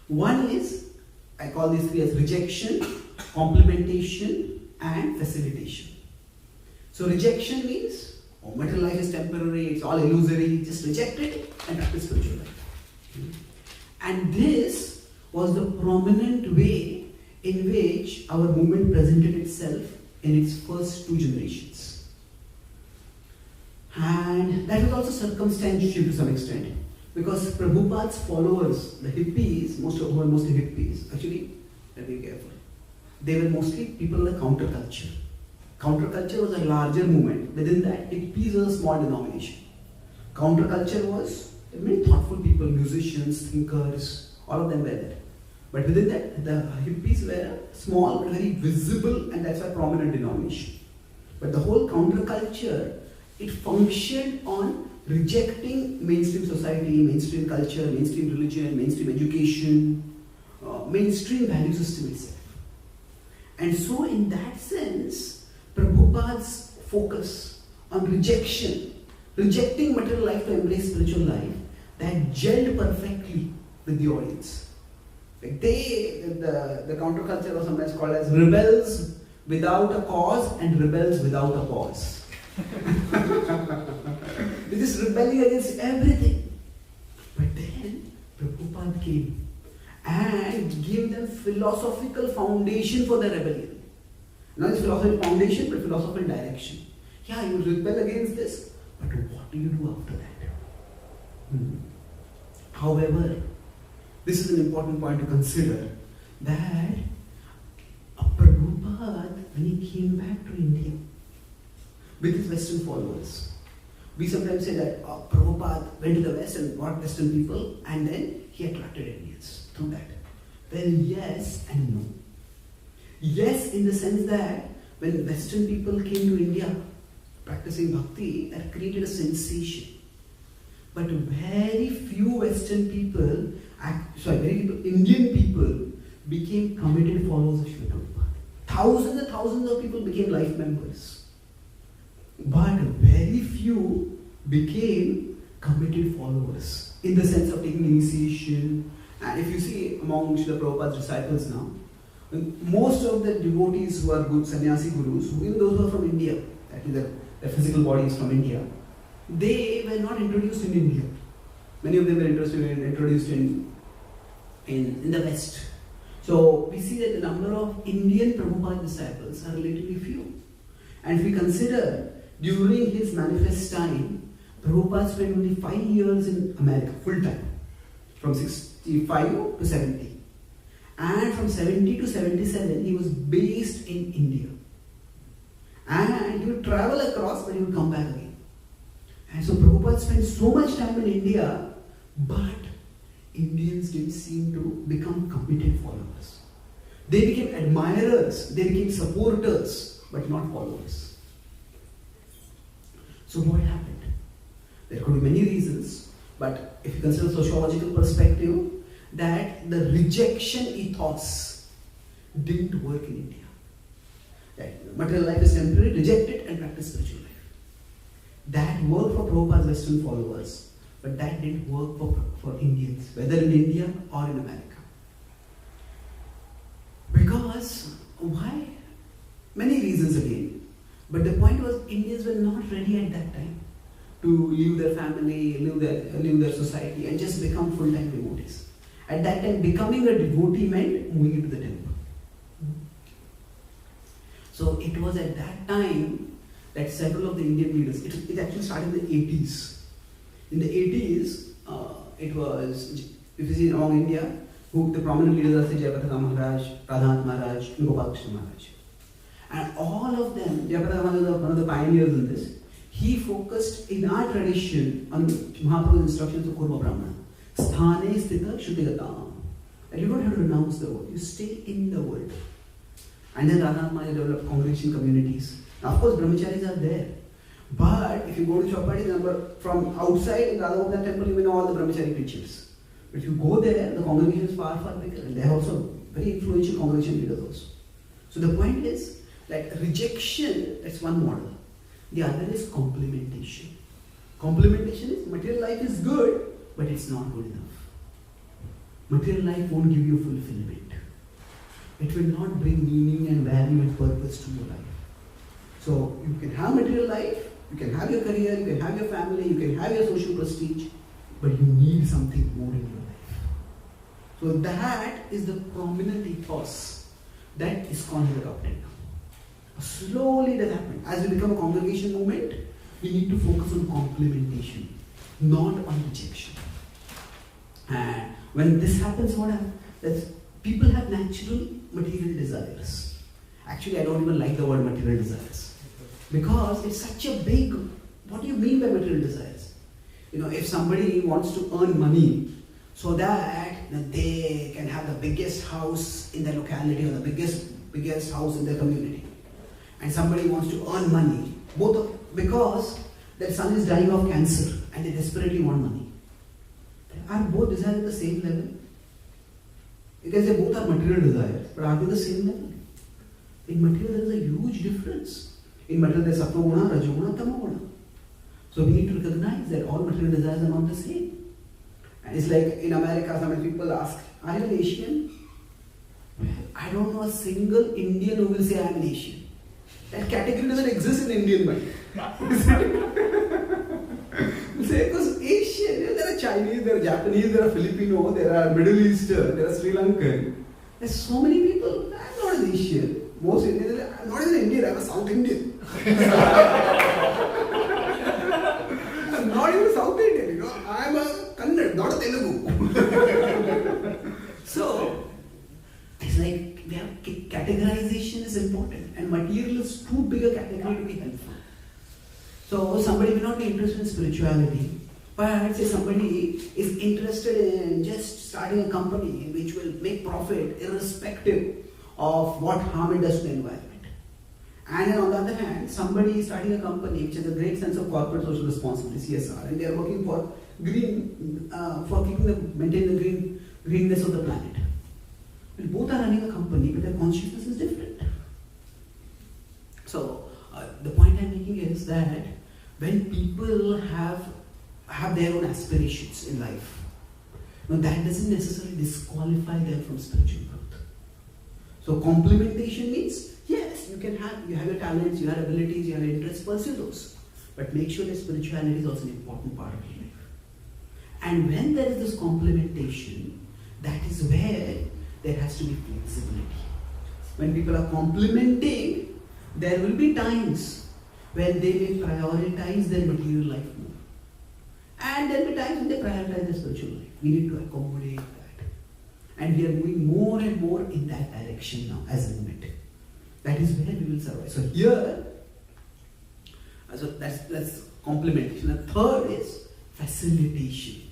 One is, I call these three as rejection, complementation, and facilitation. So rejection means, material life is temporary, it's all illusory, just reject it and practice spiritual life. And this was the prominent way in which our movement presented itself in its first two generations. And that was also circumstantial to some extent, because Prabhupada's followers, the hippies, mostly hippies, actually, let me be careful, they were mostly people of the counterculture. Counterculture was a larger movement. Within that, hippies was a small denomination. Counterculture was many thoughtful people, musicians, thinkers, all of them were there. But within that, the hippies were a small but very visible and that's why prominent denomination. But the whole counterculture, it functioned on rejecting mainstream society, mainstream culture, mainstream religion, mainstream education, mainstream value system itself. And so in that sense, Prabhupada's focus on rejecting material life to embrace spiritual life, that gelled perfectly with the audience. Like the counterculture was sometimes called as rebels without a cause and rebels without a pause. They just rebelling against everything. But then Prabhupada came and gave them philosophical foundation for their rebellion. Not just philosophical foundation, but philosophical direction. Yeah, you rebel against this, but what do you do after that? However, this is an important point to consider, that Prabhupada, when he came back to India with his Western followers, we sometimes say that Prabhupada went to the West and brought Western people and then he attracted Indians through that. Well, yes and no. Yes, in the sense that when Western people came to India practicing bhakti, that created a sensation. But very few Western people, Indian people became committed followers of Srila Prabhupada. Thousands and thousands of people became life members. But very few became committed followers in the sense of taking initiation. And if you see among Srila Prabhupada's disciples now, most of the devotees who are good sannyasi gurus, even those who are from India, that is their physical body is from India, they were not introduced in India. Many of them were introduced in the West. So we see that the number of Indian Prabhupada disciples are relatively few. And if we consider during his manifest time, Prabhupada spent only 5 years in America, full time, from 65 to 70. And from 70 to 77, he was based in India. And he would travel across, but he would come back again. And so Prabhupada spent so much time in India, but Indians didn't seem to become committed followers. They became admirers, they became supporters, but not followers. So what happened? There could be many reasons, but if you consider sociological perspective, that the rejection ethos didn't work in India. That material life is temporary, reject it and practice spiritual life. That worked for Prabhupada's Western followers, but that didn't work for Indians, whether in India or in America. Because, why? Many reasons again. But the point was, Indians were not ready at that time. to leave their family, leave their society, and just become full-time devotees. At that time, becoming a devotee meant moving into the temple. So it was at that time that several of the Indian leaders, it actually started in the 80s. In the 80s, it was, if you see among India, who the prominent leaders are Jayapataka Maharaj, Radhanath Maharaj, and Gopal Krishna Maharaj. And all of them, Jayapataka Maharaj was one of the pioneers in this. He focused in our tradition on Mahaprabhu's instructions of Kurma Brahmana. Sthane sthita shuddhigatam. And you don't have to renounce the world, you stay in the world. And then Radhanath Maharaj developed congregation communities. Now, of course, brahmacharis are there. But if you go to Chowpatty, from outside in Radha Gopinath temple, you may know all the brahmachari preachers. But if you go there, the congregation is far, far bigger. And they are also very influential congregation leaders also. So the point is that rejection, that's one model. The other is complementation. Complementation is material life is good, but it's not good enough. Material life won't give you fulfillment. It will not bring meaning and value and purpose to your life. So you can have material life, you can have your career, you can have your family, you can have your social prestige, but you need something more in your life. So that is the prominent ethos that ISKCON has adopted now. Slowly that happens. As we become a congregation movement, we need to focus on complementation, not on rejection. And when this happens, what happens? That people have natural material desires. Actually, I don't even like the word material desires. Because it's such a big, what do you mean by material desires? If somebody wants to earn money so that they can have the biggest house in their locality or the biggest house in their community, and somebody wants to earn money, because their son is dying of cancer and they desperately want money. Are both desires at the same level? You can say both are material desires, but are they the same level? In material there is a huge difference. In material there is sattva-guna, rajoguna, tamoguna. So we need to recognize that all material desires are not the same. And it's like in America, some people ask, are you an Asian? I don't know a single Indian who will say I am an Asian. That category doesn't exist in Indian mind. Because Asian, there are Chinese, there are Japanese, there are Filipino, there are Middle Eastern, there are Sri Lankan. There's so many people. I'm not an Asian. Most Indians, I'm not even Indian, I'm a South Indian. I'm not even South Indian, I'm a Kannada, not a Telugu. So, it's like categorization is important, and material is too big a category to be helpful. So somebody may not be interested in spirituality, but say somebody is interested in just starting a company which will make profit irrespective of what harm it does to the environment. And then on the other hand, somebody is starting a company which has a great sense of corporate social responsibility, CSR, and they are working for green, for maintaining the greenness of the planet. Well, both are running a company, but their consciousness is different. So the point I'm making is that when people have their own aspirations in life, that doesn't necessarily disqualify them from spiritual growth. So complementation means, yes, you have your talents, you have abilities, you have interests, pursue those. But make sure that spirituality is also an important part of your life. And when there is this complementation, that is where there has to be flexibility. When people are complementing, there will be times when they may prioritize their material life more. And there will be times when they prioritize their spiritual life. We need to accommodate that. And we are moving more and more in that direction now as a movement. That is where we will survive. So here, so that's complementation. The third is facilitation.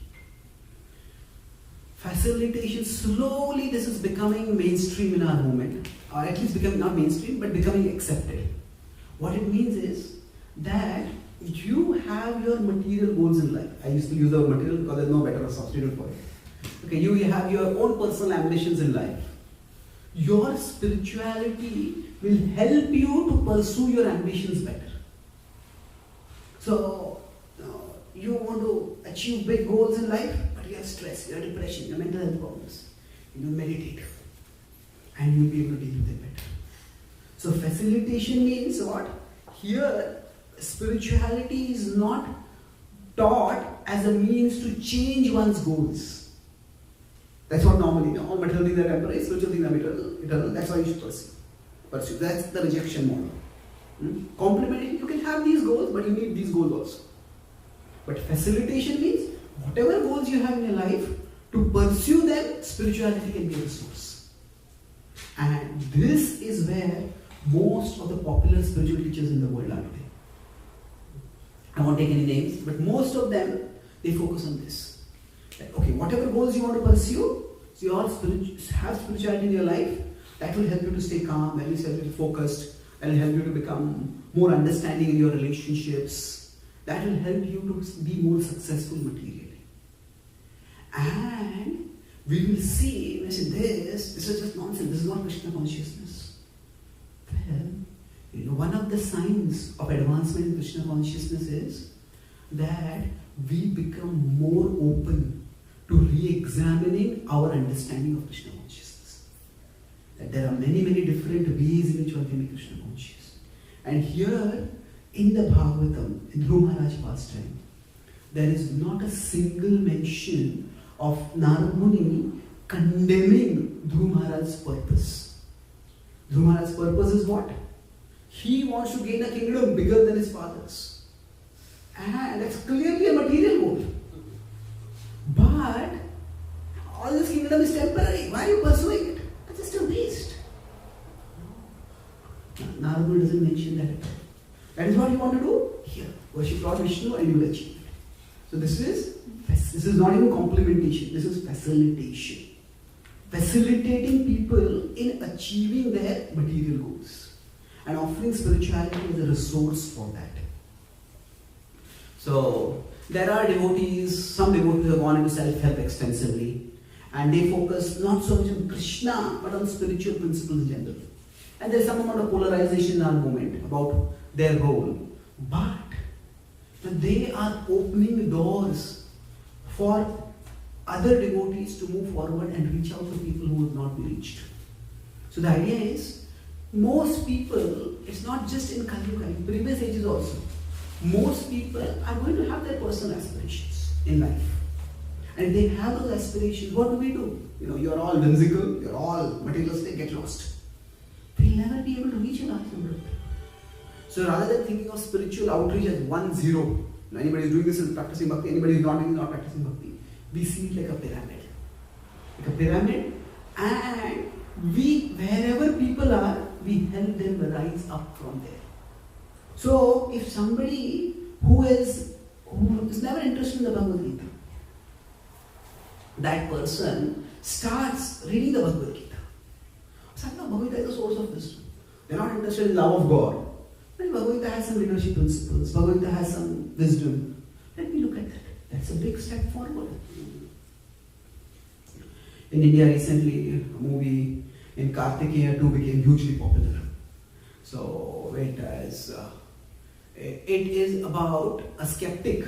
Facilitation, slowly this is becoming mainstream in our movement, or at least becoming not mainstream, but becoming accepted. What it means is that you have your material goals in life. I used to use the word material because there's no better substitute for it. Okay, you have your own personal ambitions in life. Your spirituality will help you to pursue your ambitions better. So, you want to achieve big goals in life, but you have stress, you have depression, you have mental health problems. Meditate, and you'll be able to deal with it better. So facilitation means what? Here, spirituality is not taught as a means to change one's goals. That's what normally, all material things are temporary, spiritual things are eternal. That's why you should pursue. That's the rejection model. Complementing, you can have these goals, but you need these goals also. But facilitation means whatever goals you have in your life, to pursue them, spirituality can be a resource. And this is where most of the popular spiritual teachers in the world are today. I won't take any names, but most of them, they focus on this. Like, okay, whatever goals you want to pursue, so you have spirituality in your life, that will help you to stay calm, that will help you to focused, that will help you to become more understanding in your relationships, that will help you to be more successful materially. And we will see, when I say this is just nonsense, this is not Krishna consciousness. Well, one of the signs of advancement in Krishna consciousness is that we become more open to re-examining our understanding of Krishna consciousness. That there are many, many different ways in which one can be Krishna conscious. And here, in the Bhagavatam, in Dhruva Maharaj pastime, there is not a single mention of Narad Muni condemning Dhruva Maharaj's purpose. Dhruva Maharaj's purpose is what? He wants to gain a kingdom bigger than his father's. And that's clearly a material goal. But all this kingdom is temporary. Why are you pursuing it? That's just a waste. Narad Muni doesn't mention that at all. That is what you want to do? Here. Worship Lord Vishnu and you will achieve it. So this is not even complementation. This is facilitation. Facilitating people in achieving their material goals. And offering spirituality as a resource for that. So, there are devotees, some devotees have gone into self-help extensively. And they focus not so much on Krishna, but on spiritual principles in general. And there is some amount of polarization in our movement about their role. But they are opening doors for other devotees to move forward and reach out to people who would not be reached. So the idea is, most people, it's not just in Kali Yuga, in previous ages also, most people are going to have their personal aspirations in life. And if they have those aspirations, what do? You're all whimsical, you're all materialistic, get lost. They'll never be able to reach an ultimate goal. So rather than thinking of spiritual outreach as 1-0, anybody who's doing this is practicing bhakti, anybody who's not doing this is not practicing bhakti. We see it like a pyramid. And wherever people are, we help them rise up from there. So if somebody who is never interested in the Bhagavad Gita, that person starts reading the Bhagavad Gita. Bhagavad Gita is a source of wisdom. They're not interested in love of God. But Bhagavad Gita has some leadership principles. Bhagavad Gita has some wisdom. Let me look at that. That's a big step forward. In India recently, a movie in Kartikeya 2 became hugely popular. So it is about a skeptic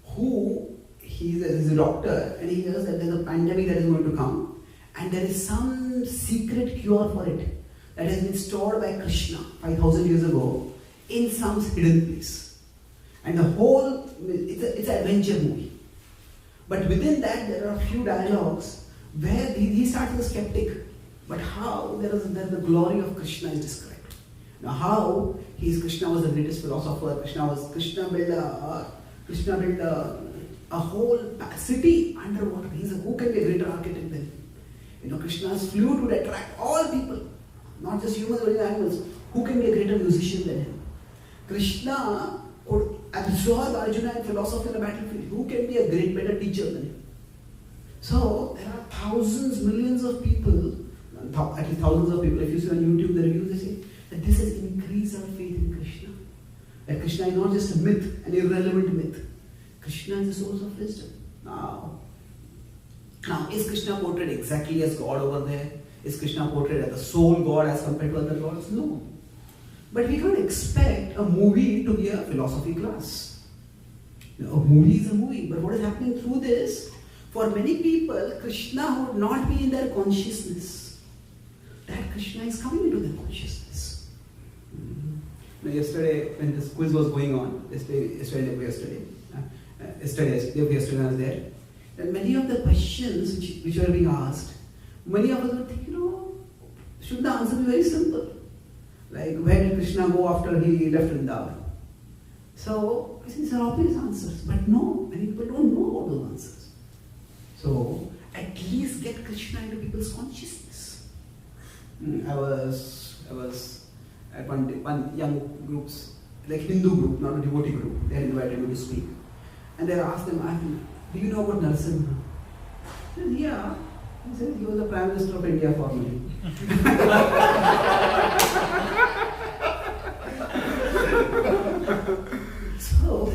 who he's a doctor and he hears that there's a pandemic that is going to come and there is some secret cure for it that has been stored by Krishna 5,000 years ago in some hidden place. And the whole, it's an adventure movie. But within that there are a few dialogues where he starts as a skeptic. But how there the glory of Krishna is described. Now how Krishna was the greatest philosopher, Krishna built a whole city underwater. Who can be a greater architect than him? Krishna's flute would attract all people, not just humans but even animals. Who can be a greater musician than him? Krishna could absorb Arjuna and philosophy in a battlefield. Who can be a better teacher than him? So there are thousands, millions of people, at least thousands of people, if you see on YouTube the reviews, they say that this has increased our faith in Krishna. That Krishna is not just a myth, an irrelevant myth. Krishna is the source of wisdom. Now, is Krishna portrayed exactly as God over there? Is Krishna portrayed as the sole God as compared to other gods? No. But we can't expect a movie to be a philosophy class. A movie is a movie, but what is happening through this? For many people, Krishna would not be in their consciousness. That Krishna is coming into their consciousness. Yesterday, when this quiz was going on, yesterday, yesterday I was there. And many of the questions which were being asked, many of us would think, should the answer be very simple? Like, where did Krishna go after he left Vrindavan? So, these are obvious answers. But no, many people don't know all those answers. So, at least get Krishna into people's consciousness. I was at one young group's, like Hindu group, not a devotee group. They had invited me to speak. And they asked them, do you know about Narasimha? I said, yeah. He said, he was the Prime Minister of India formerly. So,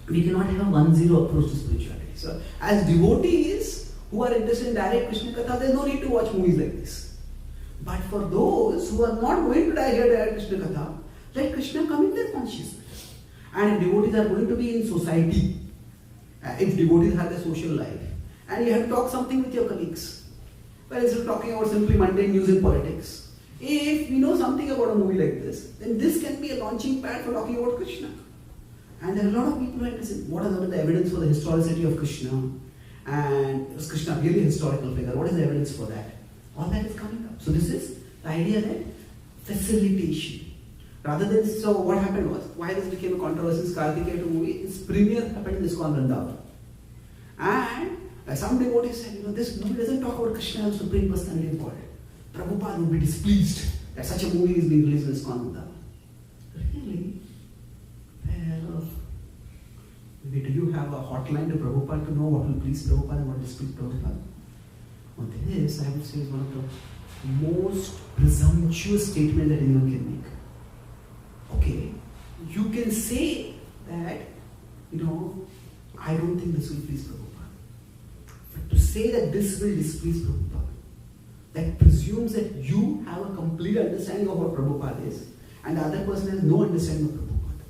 we cannot have a 1-0 approach to spirituality. So, as devotees who are interested in direct Krishna Katha, there is no need to watch movies like this. But for those who are not going to hear direct Krishna Katha, let Krishna come in their consciousness. And if devotees are going to be in society, if devotees have their social life, and you have to talk something with your colleagues, well, instead of talking about simply mundane news and politics, if we know something about a movie like this, then this can be a launching pad for talking about Krishna. And there are a lot of people who are interested, what are the evidence for the historicity of Krishna? And is Krishna really a historical figure? What is the evidence for that? All that is coming up. So this is the idea that facilitation. Rather than, so what happened was, why this became a controversy in Kartikeya movie, its premiere happened in ISKCON Vrindavan. And some devotees said, this movie doesn't talk about Krishna as Supreme Personality of God. Prabhupada would be displeased that such a movie is being released in ISKCON Vrindavan. Really? Well, maybe do you have a hotline to Prabhupada to know what will please Prabhupada and what will displease Prabhupada? Well, this, I would say, is one of the most presumptuous statements that anyone can make. Okay, you can say that, I don't think this will please Prabhupada. But to say that this will displease Prabhupada, that presumes that you have a complete understanding of what Prabhupada is, and the other person has no understanding of Prabhupada.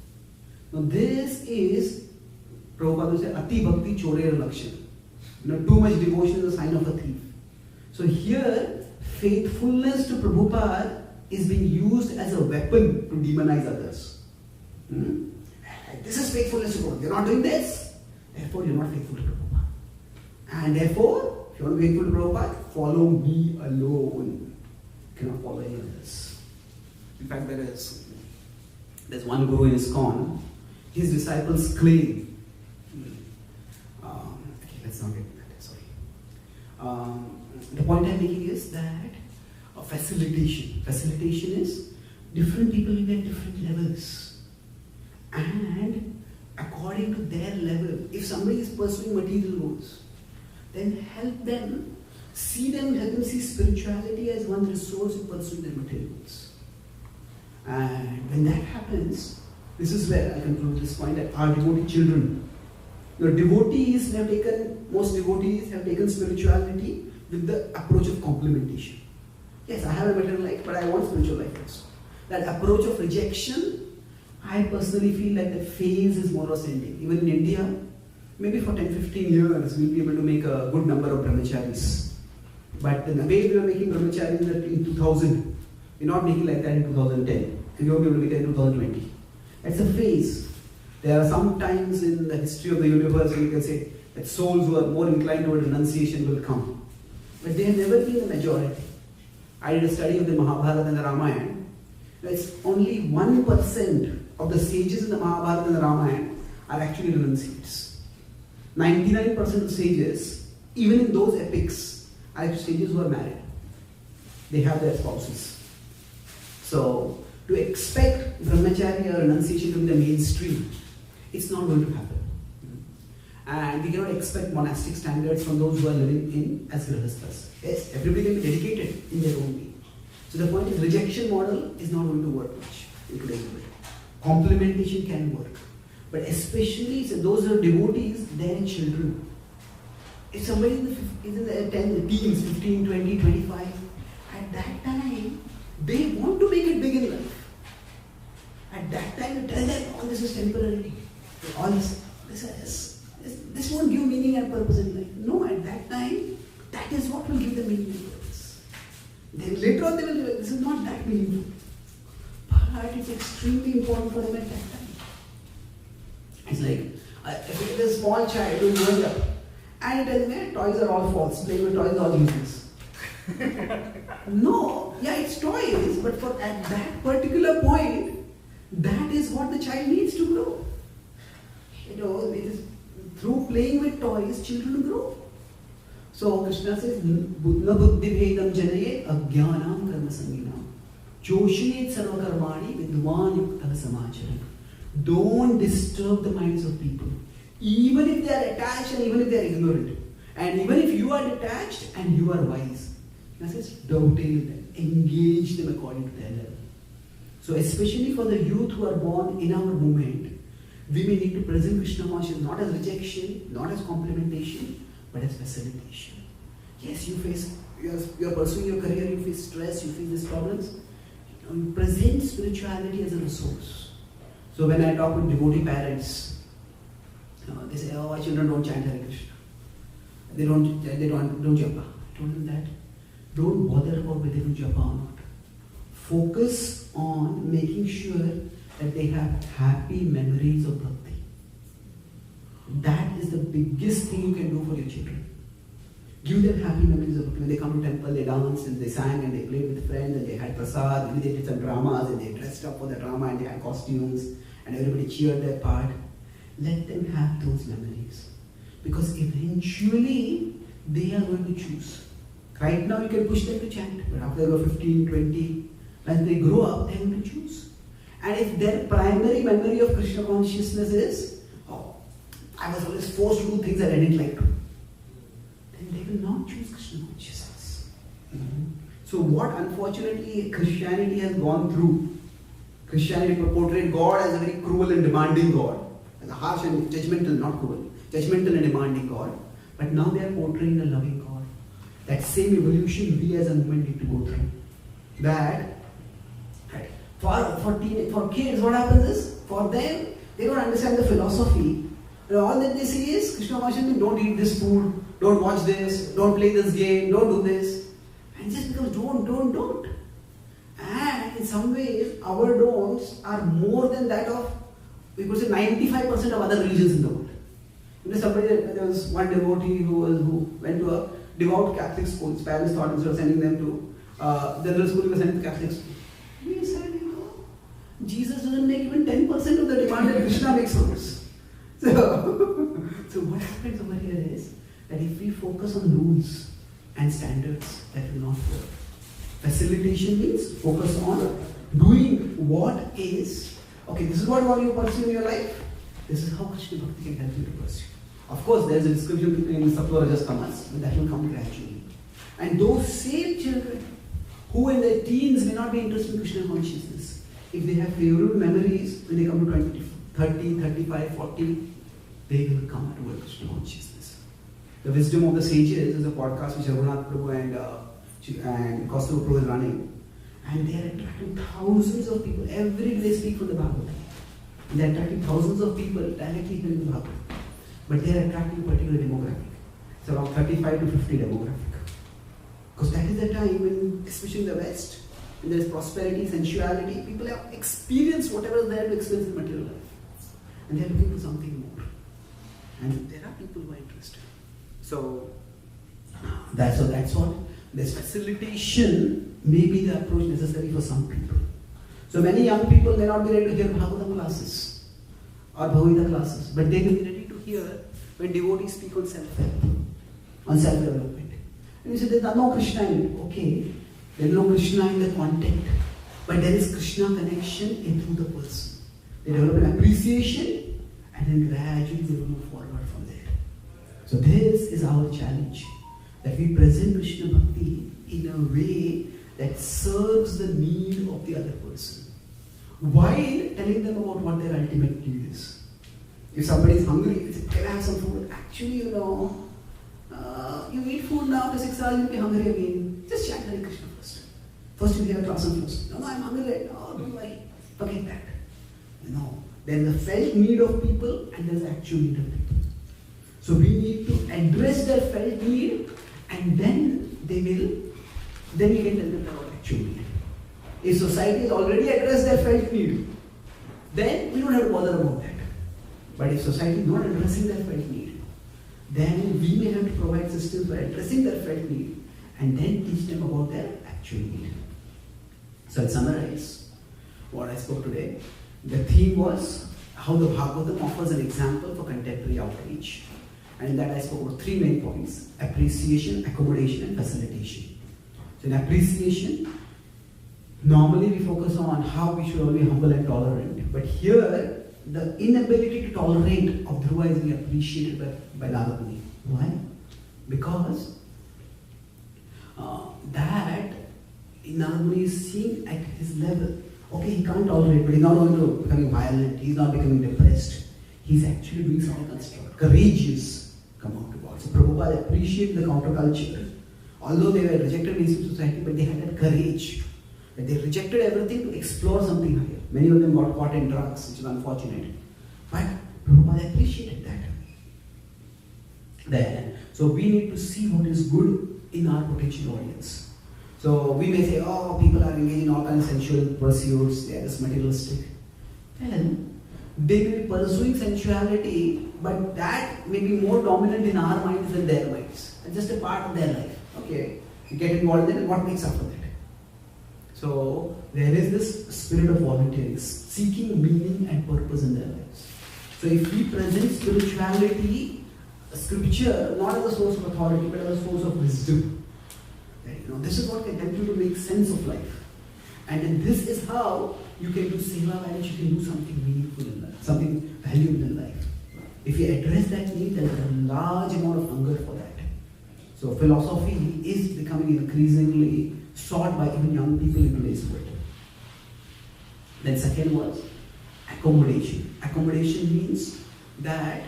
Now this is, Prabhupada will say, Ati Bhakti Chodera Lakshana. Too much devotion is a sign of a thief. So here, faithfulness to Prabhupada is being used as a weapon to demonize others. This is faithfulness to God. You're not doing this, therefore you're not faithful to Prabhupada. And therefore, if you want to be faithful to Prabhupada, follow me alone. You cannot follow any others. In fact, there's one guru in ISKCON, his disciples claim, let's not get into that, sorry. The point I'm making is that facilitation. Facilitation is different people will be at different levels. And according to their level, if somebody is pursuing material goals, then help them see spirituality as one resource in pursuing their material goals. And when that happens, this is where I conclude this point that our devotee children, most devotees have taken spirituality with the approach of complementation. Yes, I have a material life, but I want spiritual life also. That approach of rejection, I personally feel like the phase is more or less ending. Even in India, maybe for 10-15 years, we'll be able to make a good number of brahmacharis. But the way we were making brahmacharis in 2000, we're not making like that in 2010. And we won't be able to make it in 2020. That's a phase. There are some times in the history of the universe where you can say that souls who are more inclined toward renunciation will come. But they have never been the majority. I did a study of the Mahabharata and the Ramayana. It's only 1% of the sages in the Mahabharata and the Ramayana are actually renunciates. 99% of sages, even in those epics, are actually sages who are married. They have their spouses. So, to expect brahmacharya or renunciation to be the mainstream, it's not going to happen. And we cannot expect monastic standards from those who are living in as grihasthas. Yes, everybody can be dedicated in their own way. So the point is, rejection model is not going to work much in today's world. Complementation can work. But especially those who are devotees, their children. If somebody is in the teens, 15, 20, 25, at that time, they want to make it big in life. At that time, you tell them, all this is temporary. All this won't give meaning and purpose in life. No, at that time, that is what will give them meaning and purpose. Then later on, they will realize this is not that meaningful. But it's extremely important for them at that time. It's like, If it is a small child who is growing up and he tells me toys are all false, playing with toys is all useless. No, yeah, it's toys, but at that particular point, that is what the child needs to grow. It is through playing with toys, children grow. So Krishna says, "Na buddhi bhedam janayet ajnanam karma sanginam joshayet sarva karmani vidvan yuktah samachara." Don't disturb the minds of people, even if they are attached and even if they are ignorant, and even if you are detached and you are wise. Krishna says, dovetail them, engage them according to their level. So especially for the youth who are born in our movement, we may need to present Krishna consciousness not as rejection, not as complementation, but as facilitation. Yes, you are pursuing your career, you face stress, you face these problems. You present spirituality as a resource. So when I talk with devotee parents, they say, "Oh, our children don't chant Hare Krishna. They don't japa." I told them that don't bother about whether they do japa or not. Focus on making sure that they have happy memories of bhakti. That is the biggest thing you can do for your children. Give them happy memories of bhakti. When they come to temple, they danced and they sang and they played with friends and they had prasad, maybe they did some dramas and they dressed up for the drama and they had costumes and everybody cheered their part. Let them have those memories. Because eventually they are going to choose. Right now you can push them to chant, but after they go 15, 20, when they grow up, they are going to choose. And if their primary memory of Krishna consciousness is, "Oh, I was always forced to do things that I didn't like to," then they will not choose Krishna consciousness. So what unfortunately Christianity has gone through, Christianity portrayed God as a very cruel and demanding God, as a harsh and judgmental, not cruel, judgmental and demanding God. But now they are portraying a loving God. That same evolution we as a movement need to go through. That for kids, what happens is, for them, they don't understand the philosophy. And all that they see is, Krishna consciousness, don't eat this food, don't watch this, don't play this game, don't do this. And just because don't. And in some ways, our don'ts are more than that of, we could say, 95% of other religions in the world. There was one devotee who went to a devout Catholic school. His parents thought instead of sending them to general school, he was sending to Catholic school. He said, Jesus doesn't make even 10% of the demand that Krishna makes for us. So what happens over here is that if we focus on rules and standards, that will not work. Facilitation means focus on doing what is, okay, this is what you want to pursue in your life. This is how Krishna Bhakti can help you to pursue. Of course, there is a description between Sattva, Rajas, Tamas, but that will come gradually. And those same children who in their teens may not be interested in Krishna consciousness, if they have favorable memories, when they come to 20, 30, 35, 40, they will come towards Krishna consciousness. The Wisdom of the Sages is a podcast which Prabhu and Kaustubh Prabhu is running. And they are attracting thousands of people. Every day they speak from the Bhagavatam. And they are attracting thousands of people directly hearing the Bhagavatam. But they are attracting a particular demographic. It's around 35 to 50 demographic. Because that is the time when, especially in the West, when there is prosperity, sensuality, people have experienced whatever is there to experience in material life. And they are looking for something more. And there are people who are interested. So, that's what. This facilitation may be the approach necessary for some people. So many young people may not be ready to hear Bhagavatam classes or Bhagavad classes, but they will be ready to hear when devotees speak on self-help, on self-development. And you say, there's no Krishna in it. Okay, there's no Krishna in the content, but there is Krishna connection in through the person. They develop an appreciation and then gradually they will move forward from there. So this is our challenge, that we present Krishna Bhakti in a way that serves the need of the other person, while telling them about what their ultimate need is. If somebody is hungry, they say, "Can I have some food?" Actually, you eat food now, after 6 hours you'll be hungry again. Just chant Hare Krishna first. First you have a class on first. No, I'm hungry right now. Do I forget that? There's a felt need of people and there's actual need of people. So we need to address their felt need, and then we can tell them about actual need. If society has already addressed their felt need, then we don't have to bother about that. But if society is not addressing that felt need, then we may have to provide systems for addressing that felt need and then teach them about their actual need. So I'll summarize what I spoke today. The theme was how the Bhagavatam offers an example for contemporary outreach. And in that I spoke about three main points: appreciation, accommodation, and facilitation. So in appreciation, normally we focus on how we should all be humble and tolerant. But here, the inability to tolerate of Dhruva is being appreciated by Narada. Why? Because that Narada is seeing at his level. Okay, he can't tolerate, but he's not going to becoming violent, he's not becoming depressed. He's actually doing something constructive, courageous, come out to God. So Prabhupada appreciated the counterculture. Although they were rejected in Eastern society, but they had that courage. That they rejected everything to explore something higher. Many of them got caught in drugs, which is unfortunate. But Prabhupada appreciated that. Then, so we need to see what is good in our potential audience. So we may say, oh, people are engaged in all kinds of sensual pursuits, they are just materialistic. Well, they may be pursuing sensuality, but that may be more dominant in our minds than their minds. It's just a part of their life. Okay, you get involved in it, what makes up for that? So there is this spirit of volunteering, seeking meaning and purpose in their lives. So if we present spirituality, scripture, not as a source of authority, but as a source of wisdom. This is what can help you to make sense of life. And then this is how you can do seva marriage, you can do something meaningful in life, something valuable in life. If you address that need, there is a large amount of hunger for that. So philosophy is becoming increasingly sought by even young people in today's world. Then second was accommodation. Accommodation means that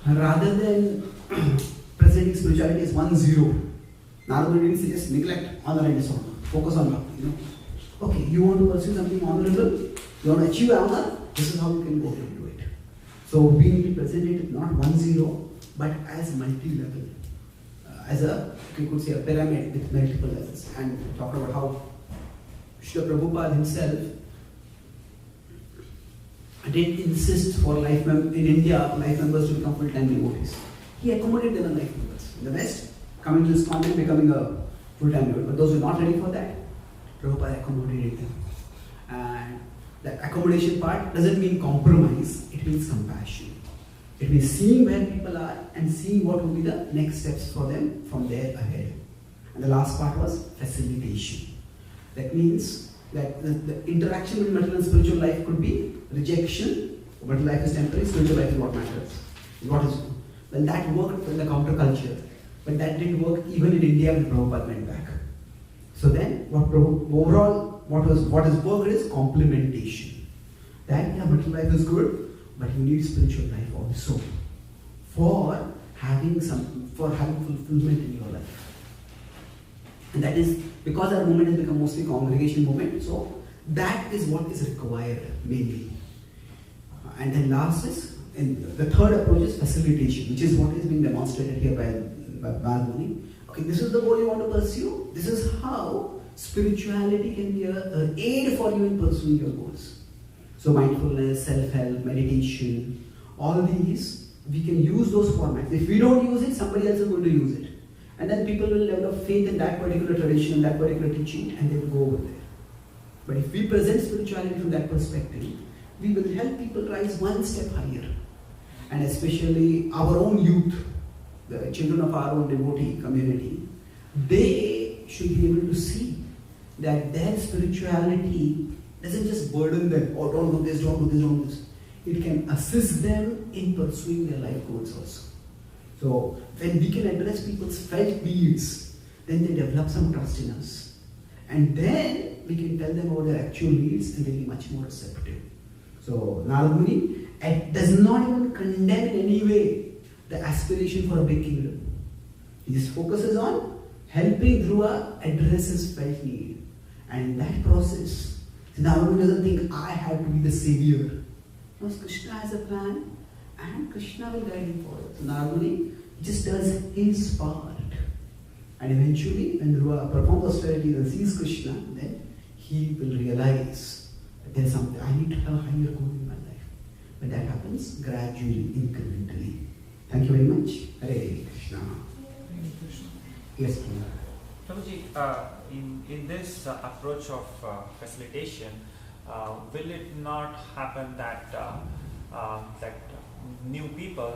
rather than presenting spirituality as 1-0, Narada didn't say just neglect honor and dishonor. Focus on bhakti. Okay, you want to pursue something honorable, you want to achieve honor, this is how you can go to do it. So we need to present it not 1-0, but as multi-level. As you could say, a pyramid with multiple levels. And talk about how Srila Prabhupada himself didn't insist for in India, life members to become full-time devotees. He accommodated them as life members. In the West, coming to this convent, becoming a full-time devotee. But those who are not ready for that, Prabhupada accommodated them. And the accommodation part doesn't mean compromise, it means compassion. It means seeing where people are and seeing what will be the next steps for them from there ahead. And the last part was facilitation. That means that the interaction with material and spiritual life could be rejection. Material life is temporary, spiritual life is what matters. Well, that worked in the counterculture. But that didn't work even in India when Prabhupada went back. So then, what has worked is complementation. That material life is good, but you need spiritual life also for having fulfillment in your life. And that is because our movement has become mostly congregation movement. So that is what is required mainly. And then last is, and the third approach is facilitation, which is what is being demonstrated here by Bhagavatam. Okay, this is the goal you want to pursue. This is how spirituality can be an aid for you in pursuing your goals. So mindfulness, self-help, meditation, all these, we can use those formats. If we don't use it, somebody else is going to use it. And then people will develop faith in that particular tradition, that particular teaching, and they will go over there. But if we present spirituality from that perspective, we will help people rise one step higher. And especially our own youth, the children of our own devotee community, they should be able to see that their spirituality doesn't just burden them, oh, don't do this, don't do this, don't do this. It can assist them in pursuing their life goals also. So when we can address people's felt needs, then they develop some trust in us. And then we can tell them about their actual needs and they'll be much more receptive. So Narada Muni does not even condemn in any way the aspiration for a big kingdom. He just focuses on helping Dhruva address his felt need. And in that process, Narada Muni doesn't think I have to be the savior. No, Krishna has a plan and Krishna will guide him forward. So Narada Muni just does his part. And eventually, when Dhruva performs austerity and sees Krishna, then he will realize that there is something, I need to have a higher goal in my life. When that happens, happens gradually, incrementally. Thank you very much. Hare Krishna. Yes, Prabhu. Prabhuji, in this approach of facilitation, will it not happen that new people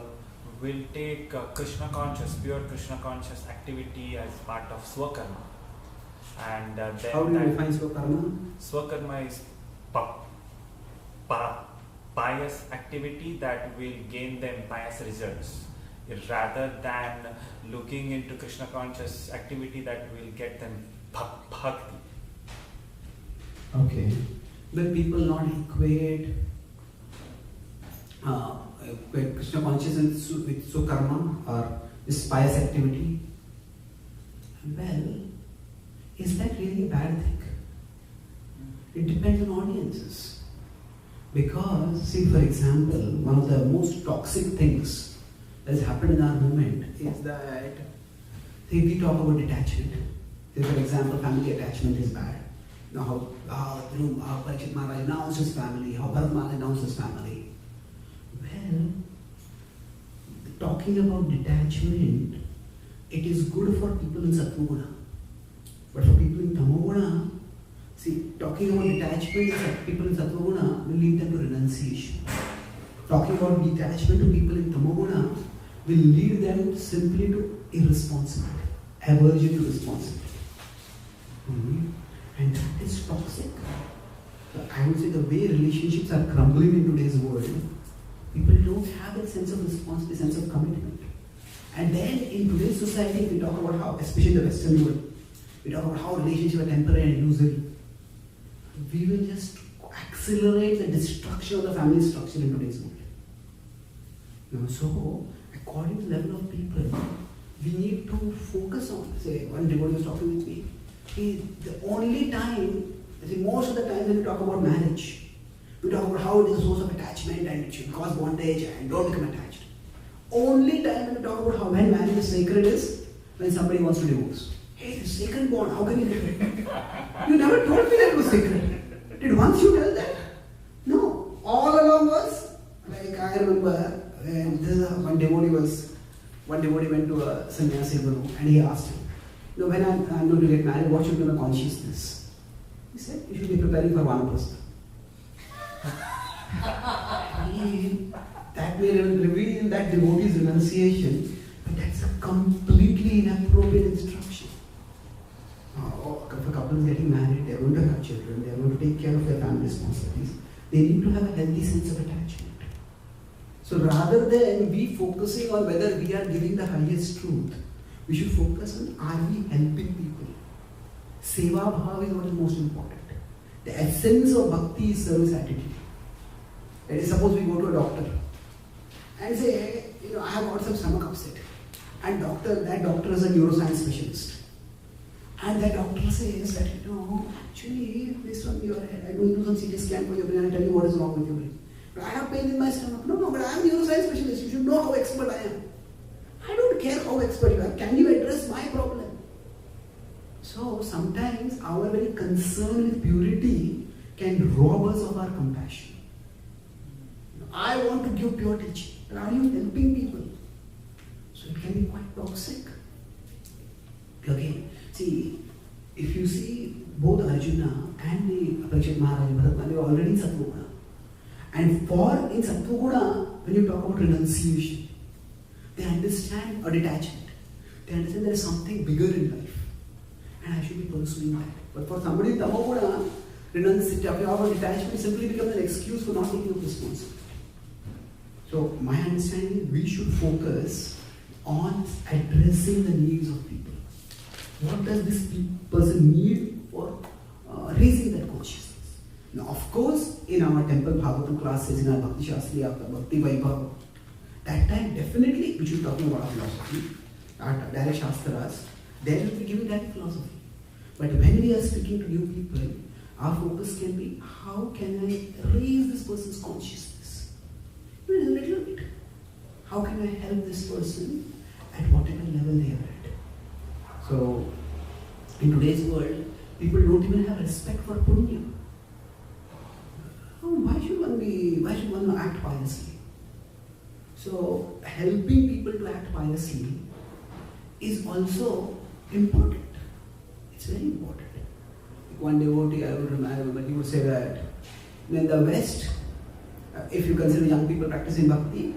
will take Krishna conscious, pure Krishna conscious activity as part of Swakarma? And then how do you define Swakarma? Swakarma is pious activity that will gain them pious results, rather than looking into Krishna conscious activity that will get them bhakti. Okay. Will people not equate Krishna consciousness with Swakarma or this pious activity? Well, is that really a bad thing? It depends on audiences. Because, see, for example, one of the most toxic things that has happened in our movement is that, see, we talk about detachment. Say, for example, family attachment is bad. Now, how Parikshit Maharaj announced his family, how Bharat Maharaj announced his family. Well, talking about detachment, it is good for people in Sattva-guna. But for people in Tamoguna, see, talking about detachment, people in Sattva-guna will lead them to renunciation. Talking about detachment to people in Tamoguna will lead them simply to irresponsibility, aversion to responsibility. And that is toxic. So I would say the way relationships are crumbling in today's world, people don't have a sense of responsibility, sense of commitment. And then in today's society, we talk about how, especially the Western world, we talk about how relationships are temporary and illusory. We will just accelerate the destruction of the family structure in today's world. So, according to the level of people, we need to focus on, say, one devotee was talking with me, the only time, most of the time when we talk about marriage, we talk about how it is a source of attachment and it should cause bondage and don't become attached. Only time when we talk about how when marriage is sacred is when somebody wants to divorce. Hey, the sacred bond, how can you do it? You never told me that it was sacred. Did once you tell that? No. All along was, like I remember, when one devotee went to a sannyasi guru and he asked him, when I'm going to get married, what should be my consciousness? He said, you should be preparing for vanaprastha. That may reveal that devotee's renunciation, but that's a completely inappropriate instruction. If a couple is getting married, they're going to have children, they're going to take care of their family responsibilities, they need to have a healthy sense of attachment. So rather than we focusing on whether we are giving the highest truth, we should focus on, are we helping people? Seva bhava is what is most important. The essence of bhakti is service attitude. That is, suppose we go to a doctor and say, hey, I have got some stomach upset. And that doctor is a neuroscience specialist. And that doctor says that, actually, based on your head, I'm going to do some CT scan for your brain and tell you what is wrong with your brain. But I have pain in my stomach. No, but I am a neuroscience specialist. You should know how expert I am. I don't care how expert you are. Can you address my problem? So sometimes our very concern with purity can rob us of our compassion. I want to give pure teaching, but are you helping people? So it can be quite toxic. Okay, see, if you see both Arjuna and the Parikshit Maharaj, Bharat Maharaj, they were already in Sattva-guna. And in Sattva-guna, when you talk about renunciation, they understand a detachment. They understand there is something bigger in life. And I should be pursuing that. But for somebody in Tamoguna, detachment simply becomes an excuse for not taking up responsibility. So my understanding is we should focus on addressing the needs of people. What does this person need for raising that consciousness? Now, of course, in our temple Bhagavatam classes, in our Bhakti Shastri, Bhakti Vaibhav, that time definitely we should be talking about our philosophy, our direct Shastras, then we'll be giving that philosophy. But when we are speaking to new people, our focus can be, how can I raise this person's consciousness? A little bit. How can I help this person at whatever level they are at? So, in today's world, people don't even have respect for punya. Why should one act piously? So helping people to act piously is also important. It's very important. Like one devotee, I remember, he would say that in the West, if you consider young people practicing bhakti,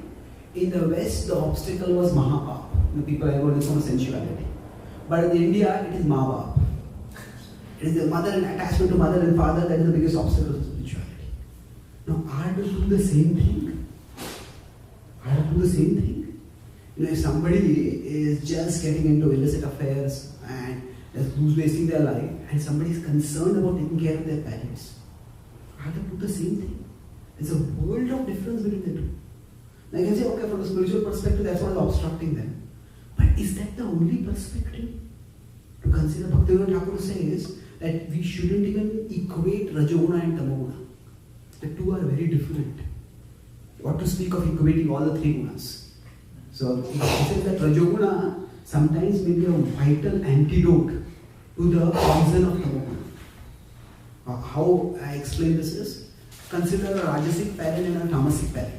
in the West the obstacle was Mahapap. The people have got so much sensuality. But in India, it is Mahapap. It is the mother and attachment to mother and father that is the biggest obstacle to spirituality. Now, are to do the same thing? Are to do the same thing? You know, if somebody is just getting into illicit affairs and who's wasting their life, and somebody is concerned about taking care of their parents, are to do the same thing? There's a world of difference between the two. Now, you can say, okay, from a spiritual perspective, that's what is obstructing them. But is that the only perspective to consider? Bhaktivinoda Thakur says that we shouldn't even equate Rajoguna and Tamoguna. The two are very different. What to speak of equating all the three gunas? So he says that Rajoguna sometimes may be a vital antidote to the poison of Tamoguna. How I explain this is, consider a Rajasic parent and a Tamasic parent.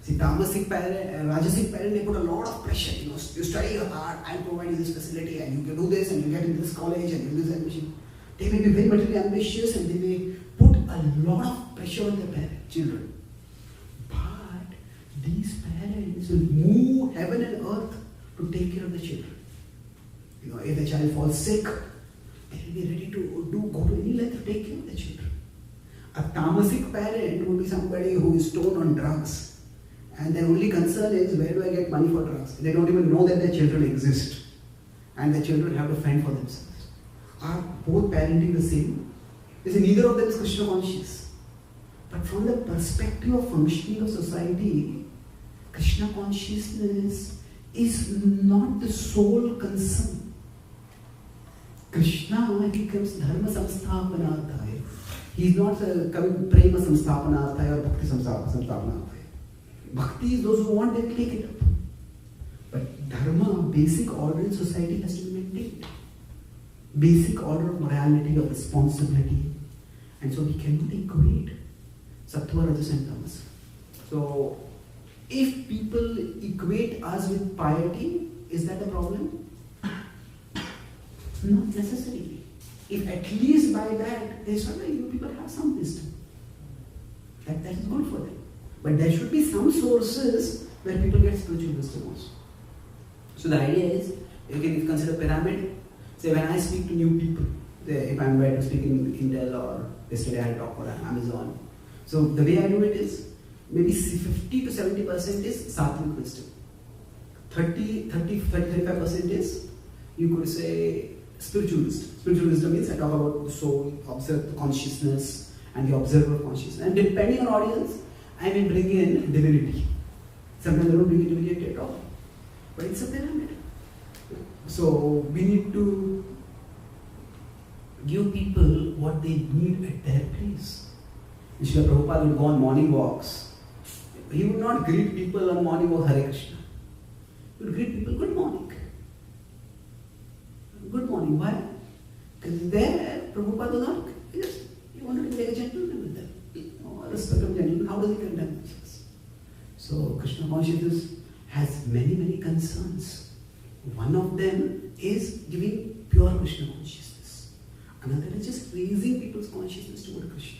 See, Tamasic parent, Rajasic parent, they put a lot of pressure. You know, you study hard, I'll provide you this facility, and you can do this, and you get into this college, and you do this admission. They may be very materially ambitious, and they may put a lot of pressure on their children. But these parents will move heaven and earth to take care of the children. You know, if the child falls sick, they will be ready to go to any length to take care of the children. A Tamasic parent would be somebody who is stoned on drugs. And their only concern is, where do I get money for drugs? They don't even know that their children exist. And their children have to fend for themselves. Are both parenting the same? They say neither of them is Krishna conscious. But from the perspective of functioning of society, Krishna consciousness is not the sole concern. Krishna, he comes dharma samsthapanarthaya. He is not coming prema samsthapanarthaya or bhakti samsthapanarthaya. Bhakti is those who want, they will take it up. But dharma, basic order in society has to be maintained. Basic order of morality, of responsibility. And so we cannot equate sattva, rajas and tamas. So, if people equate us with piety, is that a problem? Not necessarily. If at least by that, they say, you people have some wisdom. That is good for them. But there should be some sources where people get spiritual wisdom also. So the idea is, you can consider pyramid. Say when I speak to new people, if I'm invited to speak in Intel or yesterday I had a talk for Amazon. So the way I do it is, maybe 50 to 70% is sattvic wisdom. 35% is, you could say, spiritual wisdom. Spiritual wisdom means I talk about the soul, observe the consciousness, and the observer of consciousness. And depending on audience, I may bring in divinity. Sometimes I don't bring in divinity at all. But it's a pyramid. So we need to give people what they need at their place. Srila Prabhupada would go on morning walks. He would not greet people on morning walk Hare Krishna. He would greet people, good morning. Good morning. Why? Because there, Prabhupada was not, he wanted to be a gentleman with them. Respect of gentlemen, how does he condemn themselves? So Krishna consciousness has many, many concerns. One of them is giving pure Krishna consciousness. Another is just raising people's consciousness toward Krishna.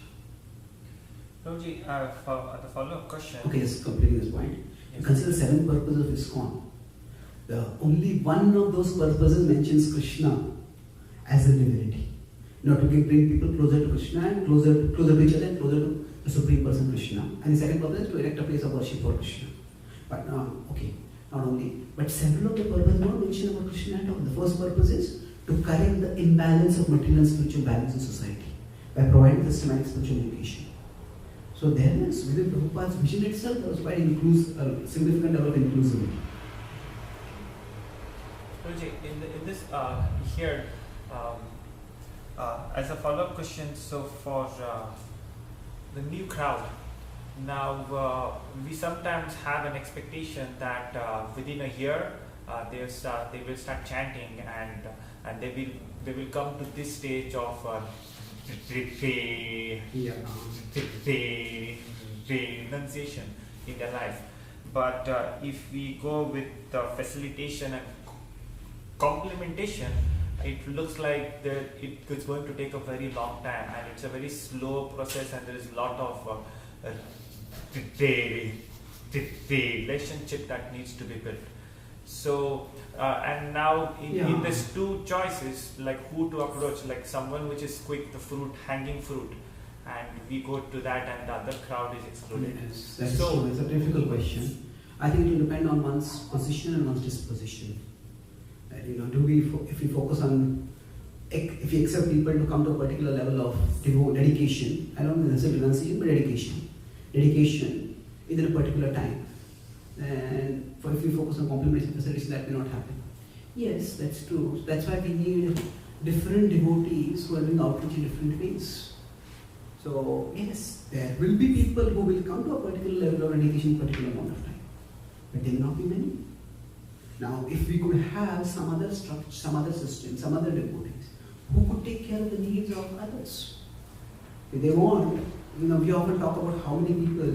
Prabhuji, the follow-up question. Okay, yes, completing this point. Yes. Consider 7 purposes of ISKCON. Only one of those purposes mentions Krishna as a divinity. You know, to bring people closer to Krishna and closer to each other and closer to the Supreme Person Krishna. And the second purpose is to erect a place of worship for Krishna. But not only, but several of the purposes not mentioned about Krishna at all. The first purpose is to correct the imbalance of material and spiritual balance in society by providing systematic spiritual education. So there is, within Prabhupada's vision itself, there was quite a significant level of inclusivity. Prabhuji, in this here, as a follow-up question, so for the new crowd, now we sometimes have an expectation that within a year they will start chanting and they will come to this stage of renunciation in their life. But if we go with facilitation and complementation, it looks like that it's going to take a very long time, and it's a very slow process, and there is a lot of the relationship that needs to be built. So and now in these two choices, like who to approach, like someone which is quick, the fruit, hanging fruit, and we go to that, and the other crowd is excluded. Yes, that's true. It's a difficult question. I think it will depend on one's position and one's disposition. If we focus on, if we accept people to come to a particular level of dedication, I don't necessarily renunciation, but dedication within a particular time. And if we focus on complementary facilities, that may not happen. Yes, that's true. That's why we need different devotees who are doing outreach in different ways. So yes, there will be people who will come to a particular level of dedication in a particular amount of time, but there will not be many. Now, if we could have some other structure, some other system, some other devotees who could take care of the needs of others. If they want, we often talk about how many people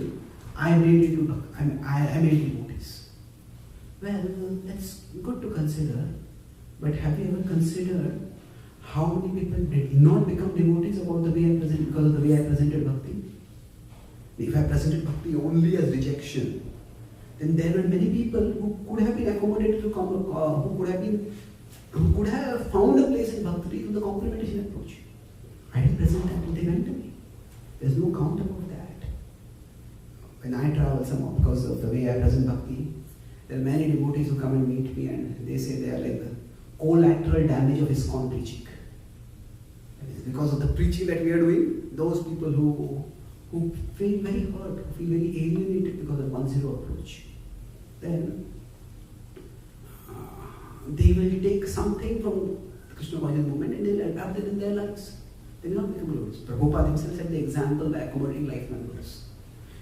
I made devotees. Well, that's good to consider, but have you ever considered how many people did not become devotees because of the way I presented bhakti? If I presented bhakti only as rejection, then there were many people who could have been accommodated to who could have found a place in bhakti through the complementation approach. I didn't present that, but they went to me. There's no count about that. When I travel somehow because of the way I present bhakti, there are many devotees who come and meet me and they say they are like the collateral damage of ISKCON preaching. Because of the preaching that we are doing, those people who feel very hurt, who feel very alienated because of 1-0 approach, then they will take something from the Krishna conscious movement and they will adapt it in their lives. They will not become devotees. Prabhupada himself set the example by accommodating life members.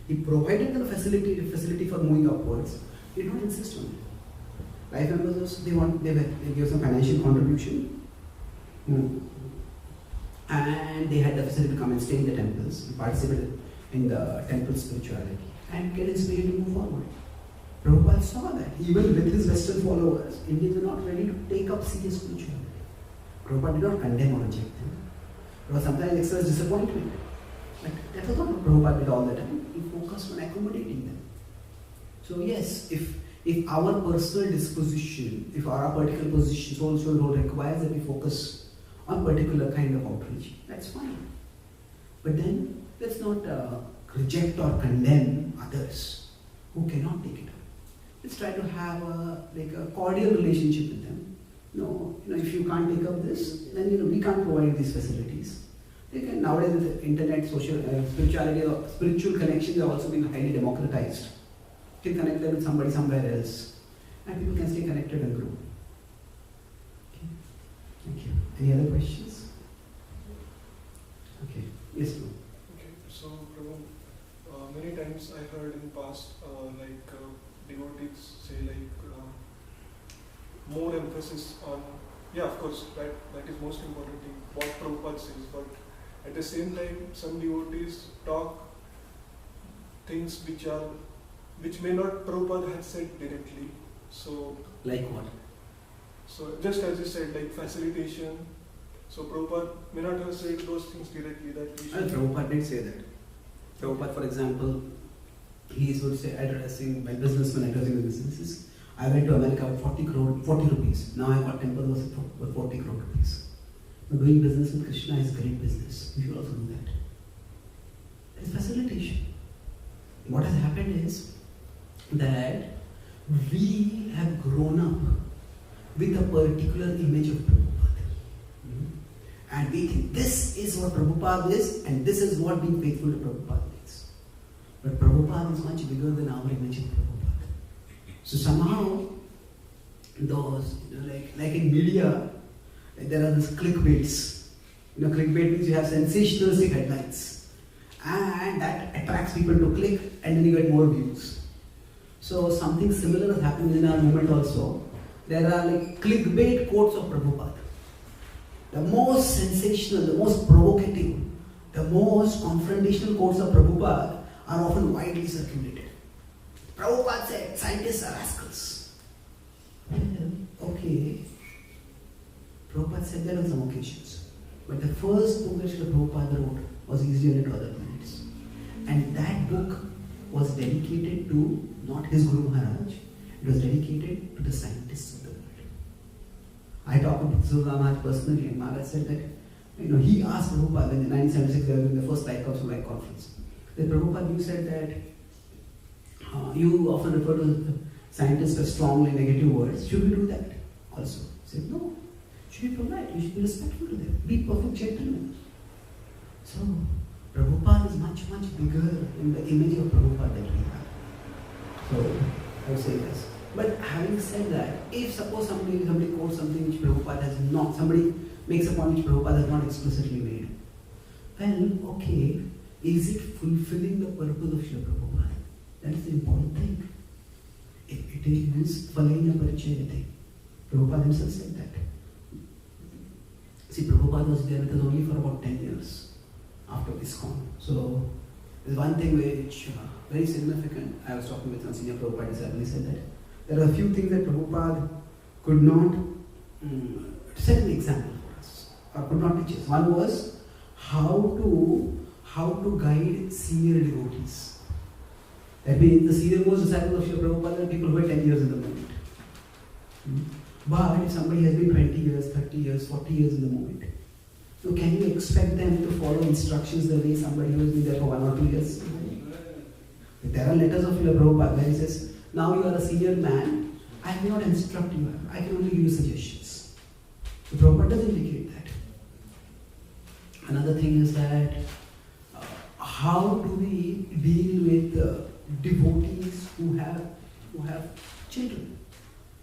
He provided them a facility for moving upwards. He did not insist on it. Life members, they give some financial contribution. And they had the facility to come and stay in the temples and participate in the temple spirituality and get inspired to move forward. Prabhupada saw that even with his Western followers, Indians were not ready to take up serious spirituality. Prabhupada did not condemn or reject them. Prabhupada sometimes expressed disappointment. But that was not what Prabhupada did all the time. He focused on accommodating them. So yes, if our personal disposition, if our particular position, social role requires that we focus on particular kind of outreach, that's fine. But then let's not reject or condemn others who cannot take it up. Let's try to have a cordial relationship with them. If you can't take up this, then we can't provide these facilities. They can, nowadays with the internet, social spirituality, or spiritual connections are also being highly democratized. You can connect them with somebody somewhere else, and people can stay connected and grow. Thank you. Any other questions? Okay. Yes, Prabhu. Okay. So, Prabhu, many times I heard in past, devotees say more emphasis on, of course, that is most important thing, what Prabhupada says, but at the same time, some devotees talk things which may not Prabhupada have said directly. So, like what? So just as you said, like facilitation, so Prabhupada may not have said those things directly that we should... Prabhupada did say that. Prabhupada, for example, he would say, when businessmen addressing the businesses, I went to America with 40 rupees. Now I got temple worth 40 crore rupees. Doing business with Krishna is great business. You should also do that. It's facilitation. What has happened is that we have grown up with a particular image of Prabhupada. And we think this is what Prabhupada is and this is what being faithful to Prabhupada is. But Prabhupada is much bigger than our image of Prabhupada. So somehow, those, like in media, there are these clickbaits. Clickbait means you have sensationalistic headlines. And that attracts people to click and then you get more views. So something similar has happened in our movement also. There are clickbait quotes of Prabhupada. The most sensational, the most provocative, the most confrontational quotes of Prabhupada are often widely circulated. Prabhupada said scientists are rascals. Well, okay. Prabhupada said that on some occasions. But the first book that Srila Prabhupada wrote was easier to other planets. And that book was dedicated to not his Guru Maharaj, it was dedicated to the scientists of the world. I talked to Srila Maharaj personally, and Maharaj said that he asked Prabhupada in 1976, they were in the first Light conference. That Prabhupada, you said that you often refer to scientists as strongly negative words. Should we do that also? He said, no. You should be polite. You should be respectful to them. Be perfect gentlemen. So, Prabhupada is much, much bigger in the image of Prabhupada that we have. So, I would say yes. But having said that, if suppose somebody quotes something which Prabhupada has not, somebody makes a point which Prabhupada has not explicitly made, well, okay, is it fulfilling the purpose of Srila Prabhupada? That is the important thing. It is Falena Parichayate. Prabhupada himself said that. See, Prabhupada was there with us only for about 10 years after ISKCON. So, there's one thing which very significant. I was talking with one senior Prabhupada disciple, he said that there are a few things that Prabhupada could not set an example for us, or could not teach us. One was how to guide senior devotees. That means the senior most disciples of Srila Prabhupada are people who are 10 years in the movement. But if somebody has been 20 years, 30 years, 40 years in the movement, so can you expect them to follow instructions the way somebody who has been there for 1 or 2 years? There are letters of Srila Prabhupada where he says, now you are a senior man, I cannot instruct you, I can only give you suggestions. So Prabhupada doesn't indicate that. Another thing is that how do we deal with devotees who have children?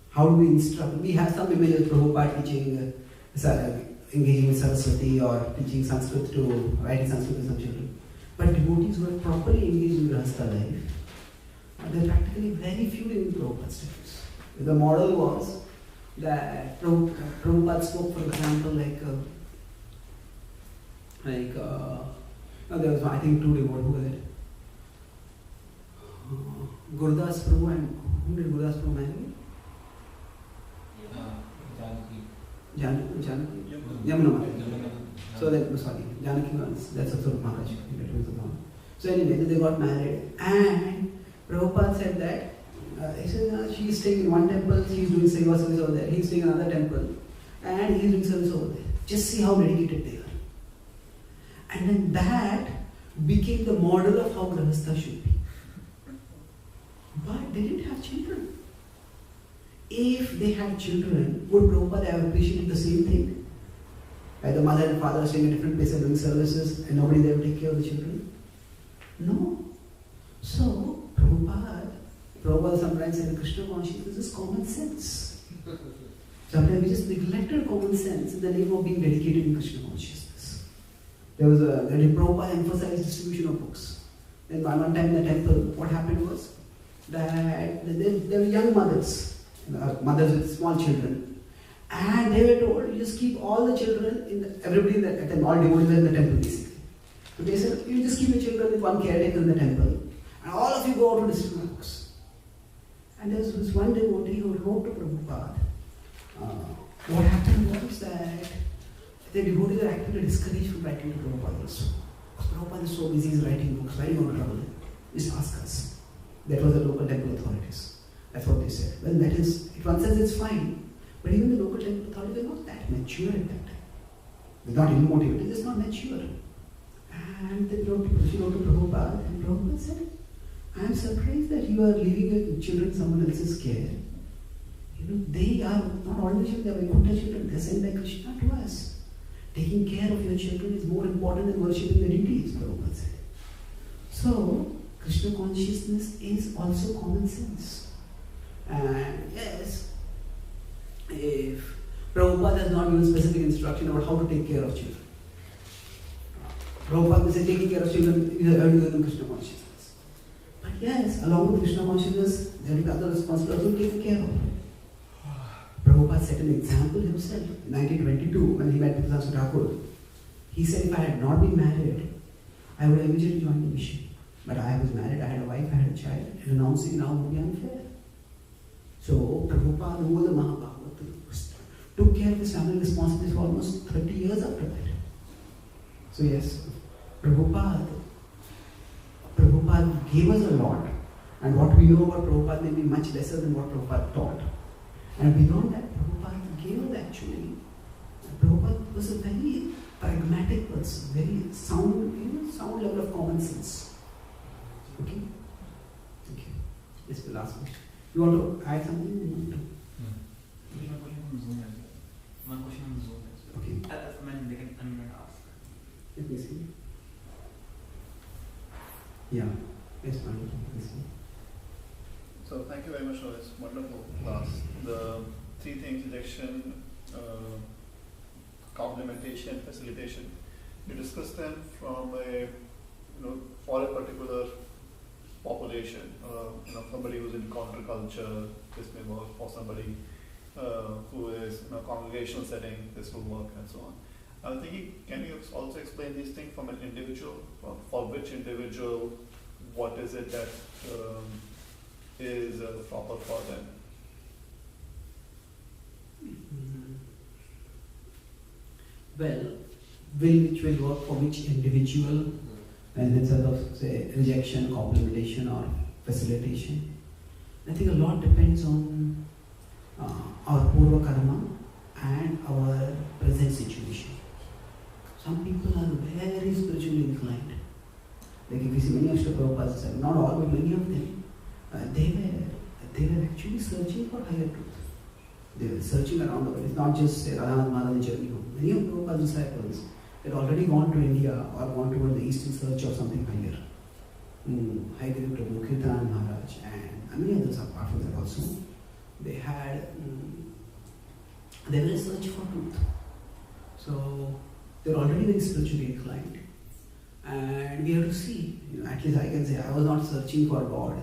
How do we instruct? We have some images of Prabhupada teaching, engaging with Saraswati or teaching Sanskrit writing Sanskrit to some children. But devotees who are properly engaged in Grahastha life, there are practically very few in Prabhupada's times. The model was that Prabhupada spoke, for example, there was, I think, 2 devotees. Who was it? Gurudas Prabhu, and who did Gurudas Prabhu marry? Janaki. Yamuna. So Janaki was, that's also Maharaj. So anyway, they got married, and Prabhupada said that he said she is staying in one temple, she is doing seva service over there, he is staying in another temple, and he is doing service over there. Just see how dedicated they are. And then that became the model of how Grahastha should be. But they didn't have children. If they had children, would Prabhupada have appreciated the same thing? Like the mother and father staying in different places doing services and nobody there to take care of the children? No. So, Prabhupada sometimes said Krishna consciousness is common sense. Sometimes we just neglected common sense in the name of being dedicated in Krishna consciousness. There was Prabhupada emphasized distribution of books. Then one time in the temple, what happened was that there were young mothers with small children, and they were told, you just keep all the children, everybody in the temple, all devotees in the temple basically. So they said, you just keep your children with one caretaker in the temple, and all of you go out to distribute books. And there was this one devotee who wrote to Prabhupada. What happened was that the devotees were actually discouraged from writing to Prabhupada also. Prabhupada is so busy, he's writing books, why are you going to trouble him? Just ask us. That was the local temple authorities. That's what they said. Well, that is, in one sense it's fine, but even the local temple authorities are not that mature at that time. They're not even motivated, they're just not mature. And they wrote to Prabhupada, and Prabhupada said, I am surprised that you are leaving your children in someone else's care. They are not ordinary children, they are Vaikuntha children, they are sent by Krishna to us. Taking care of your children is more important than worshipping the deities, Prabhupada said. So, Krishna consciousness is also common sense. And yes, if Prabhupada has not given specific instruction about how to take care of children, Prabhupada will say taking care of children is earlier than Krishna consciousness. But yes, along with Krishna consciousness, there will be other responsibilities to take care of. Prabhupada set an example himself in 1922 when he met with Thakur. He said, if I had not been married, I would have immediately joined the mission. But I was married, I had a wife, I had a child. Renouncing now would be unfair. So Prabhupada, who was a Mahabhagavata, took care of his family responsibilities for almost 30 years after that. So yes, Prabhupada gave us a lot, and what we know about Prabhupada may be much lesser than what Prabhupada taught. And beyond that, Prabhupada gave us actually. Prabhupada was a very pragmatic person, very sound, sound level of common sense. Okay? Thank you. This is the last question. You want to add something? One question on Zoom as well. Okay. They can ask. Let me see. Yeah. Yes, ma'am. Let me see. So thank you very much for this wonderful class. The three things: rejection, complementation, facilitation. You discuss them from a, for a particular population. Somebody who's in counterculture, this may work. For somebody who is in a congregational setting, this will work, and so on. I'm thinking, can you also explain these things from an individual? For which individual, what is it that is proper for them? Well, which will work for which individual, and instead of say rejection, complementation, or facilitation. I think a lot depends on our purva karma and our present situation. Some people are very spiritually inclined. Like if you see many of Srila Prabhupada's, not all, but many of them, they were actually searching for higher truth. They were searching around the world. It's not just Radhanath Maharaj journey home. Many of Prabhupada's disciples had already gone to India or gone toward the east in search of something higher. Haidari Prabhu, Kirtan Maharaj, and many others apart from that also. They were in search for truth. So they were already very spiritually inclined. And we have to see, at least I can say, I was not searching for God.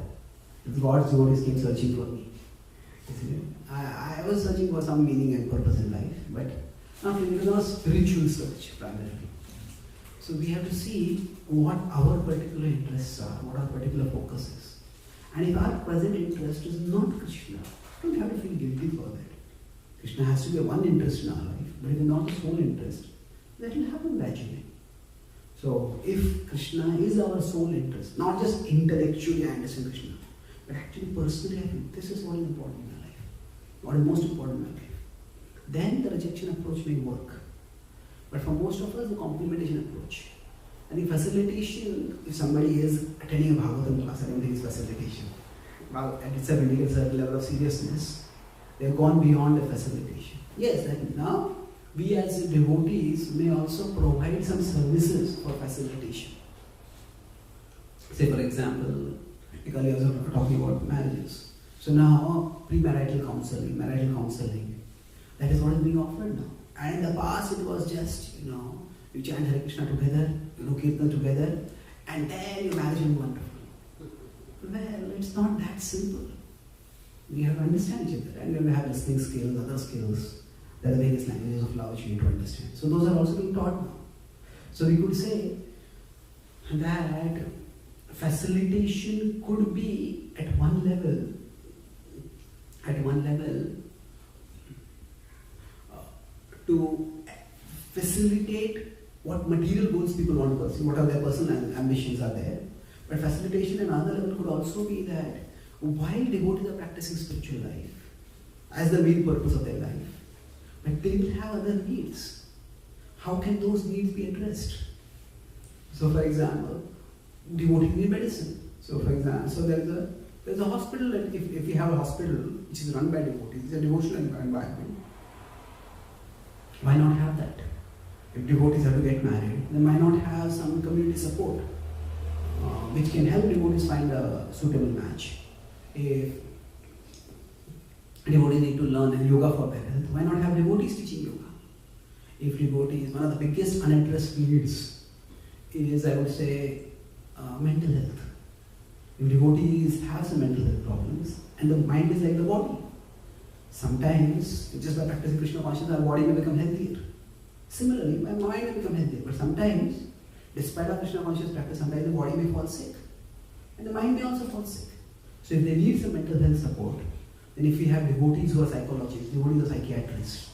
God's devotees came searching for me. I was searching for some meaning and purpose in life, but it was not a spiritual search primarily. So we have to see what our particular interests are, what our particular focus is. And if our present interest is not Krishna, we don't have to feel guilty for that. Krishna has to be one interest in our life, but if it's not the sole interest, that will happen gradually. So if Krishna is our sole interest, not just intellectually I understand Krishna, but actually personally I think this is what is important in my life, what is most important in my life, then the rejection approach may work. But for most of us, the complementation approach. And the facilitation, if somebody is attending a Bhagavatam class, I don't think it's facilitation. And it's a very certain level of seriousness. They've gone beyond the facilitation. Yes, that now we as devotees may also provide some services for facilitation. Say for example, earlier I was talking about marriages. So now premarital counseling, marital counseling, that is what is being offered now. And in the past it was just, you chant Hare Krishna together, you do Kirtan together, and then your marriage will be wonderful. Well, it's not that simple. We have to understand each other, and we have listening skills, other skills. There are various languages of love which we need to understand. So those are also being taught now. So we could say that facilitation could be at one level, to facilitate what material goals people want to pursue, what are their personal ambitions are there. But facilitation at another level could also be that while devotees are practicing spiritual life as the main purpose of their life, but they will have other needs. How can those needs be addressed? So for example, devotees need medicine. So for example, there's a hospital, and if we have a hospital which is run by devotees, it's a devotional environment. Why not have that? If devotees have to get married, then why not have some community support which can help devotees find a suitable match? If devotees need to learn yoga for their health, why not have devotees teaching yoga? If devotees, one of the biggest unaddressed needs is, I would say, mental health. If devotees have some mental health problems, and the mind is like the body, sometimes just by practicing Krishna consciousness, our body may become healthier. Similarly, my mind may become healthier, but sometimes, despite our Krishna conscious practice, sometimes the body may fall sick. And the mind may also fall sick. So if they need some mental health support, then if we have devotees who are psychologists, devotees who are psychiatrists,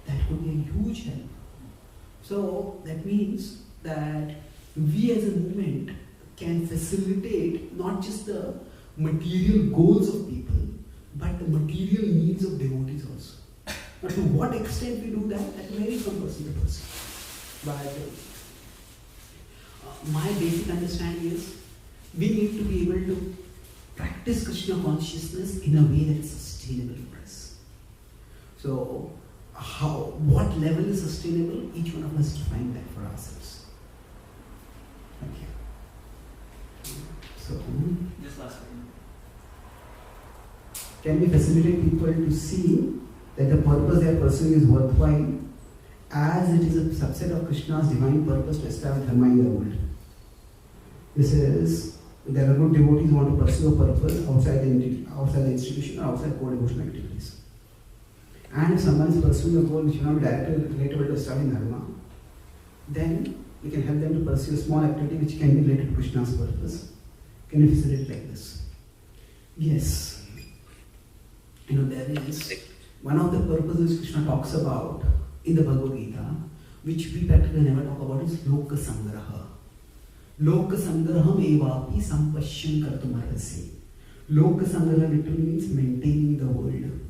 that could be a huge help. So that means that we as a movement can facilitate not just the material goals of people, but the material needs of devotees also. But to what extent we do that varies from person to person. But my basic understanding is we need to be able to practice Krishna consciousness in a way that is sustainable for us. So, what level is sustainable? Each one of us to find that for ourselves. Okay. So, Just last one. can we facilitate people to see that the purpose they are pursuing is worthwhile, as it is a subset of Krishna's divine purpose to establish dharma in the world? This is, there are good devotees who want to pursue a purpose outside the institution or outside core devotional activities. And if someone is pursuing a goal which is not directly relatable to establishing dharma, then we can help them to pursue a small activity which can be related to Krishna's purpose. Can you facilitate like this? Yes. There is one of the purposes Krishna talks about in the Bhagavad Gita, which we practically never talk about, is Loka Sangraha. Loka Sangraham evapi sampashyan kartumarhasi. Loka Sangraha literally means maintaining the world.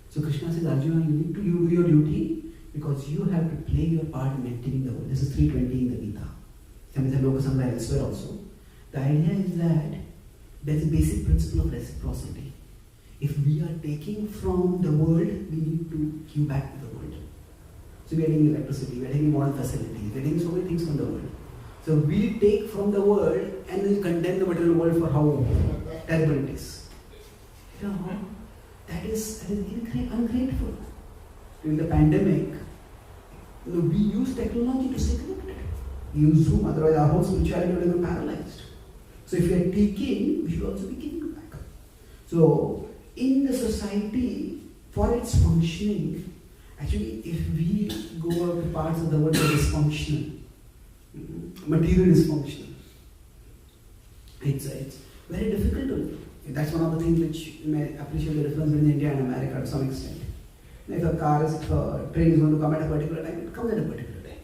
So Krishna says, Arjuna, you need to do your duty because you have to play your part in maintaining the world. This is 320 in the Gita. Some is Loka Sangraha elsewhere also. The idea is that there is a basic principle of reciprocity. If we are taking from the world, we need to give back to the world. So we are taking electricity, we are taking modern facilities, we are taking so many things from the world. So we take from the world and then condemn the material world for how terrible it is. That is ungrateful. During the pandemic, we use technology to stay connected. We use Zoom, otherwise our whole spirituality would have been paralyzed. So if we are taking, we should also be giving back. So in the society, for its functioning, actually if we go out to parts of the world that are dysfunctional, material dysfunctional, it's very difficult to live. That's one of the things which you may appreciate the difference between India and America to some extent. If a train is going to come at a particular time, it comes at a particular time.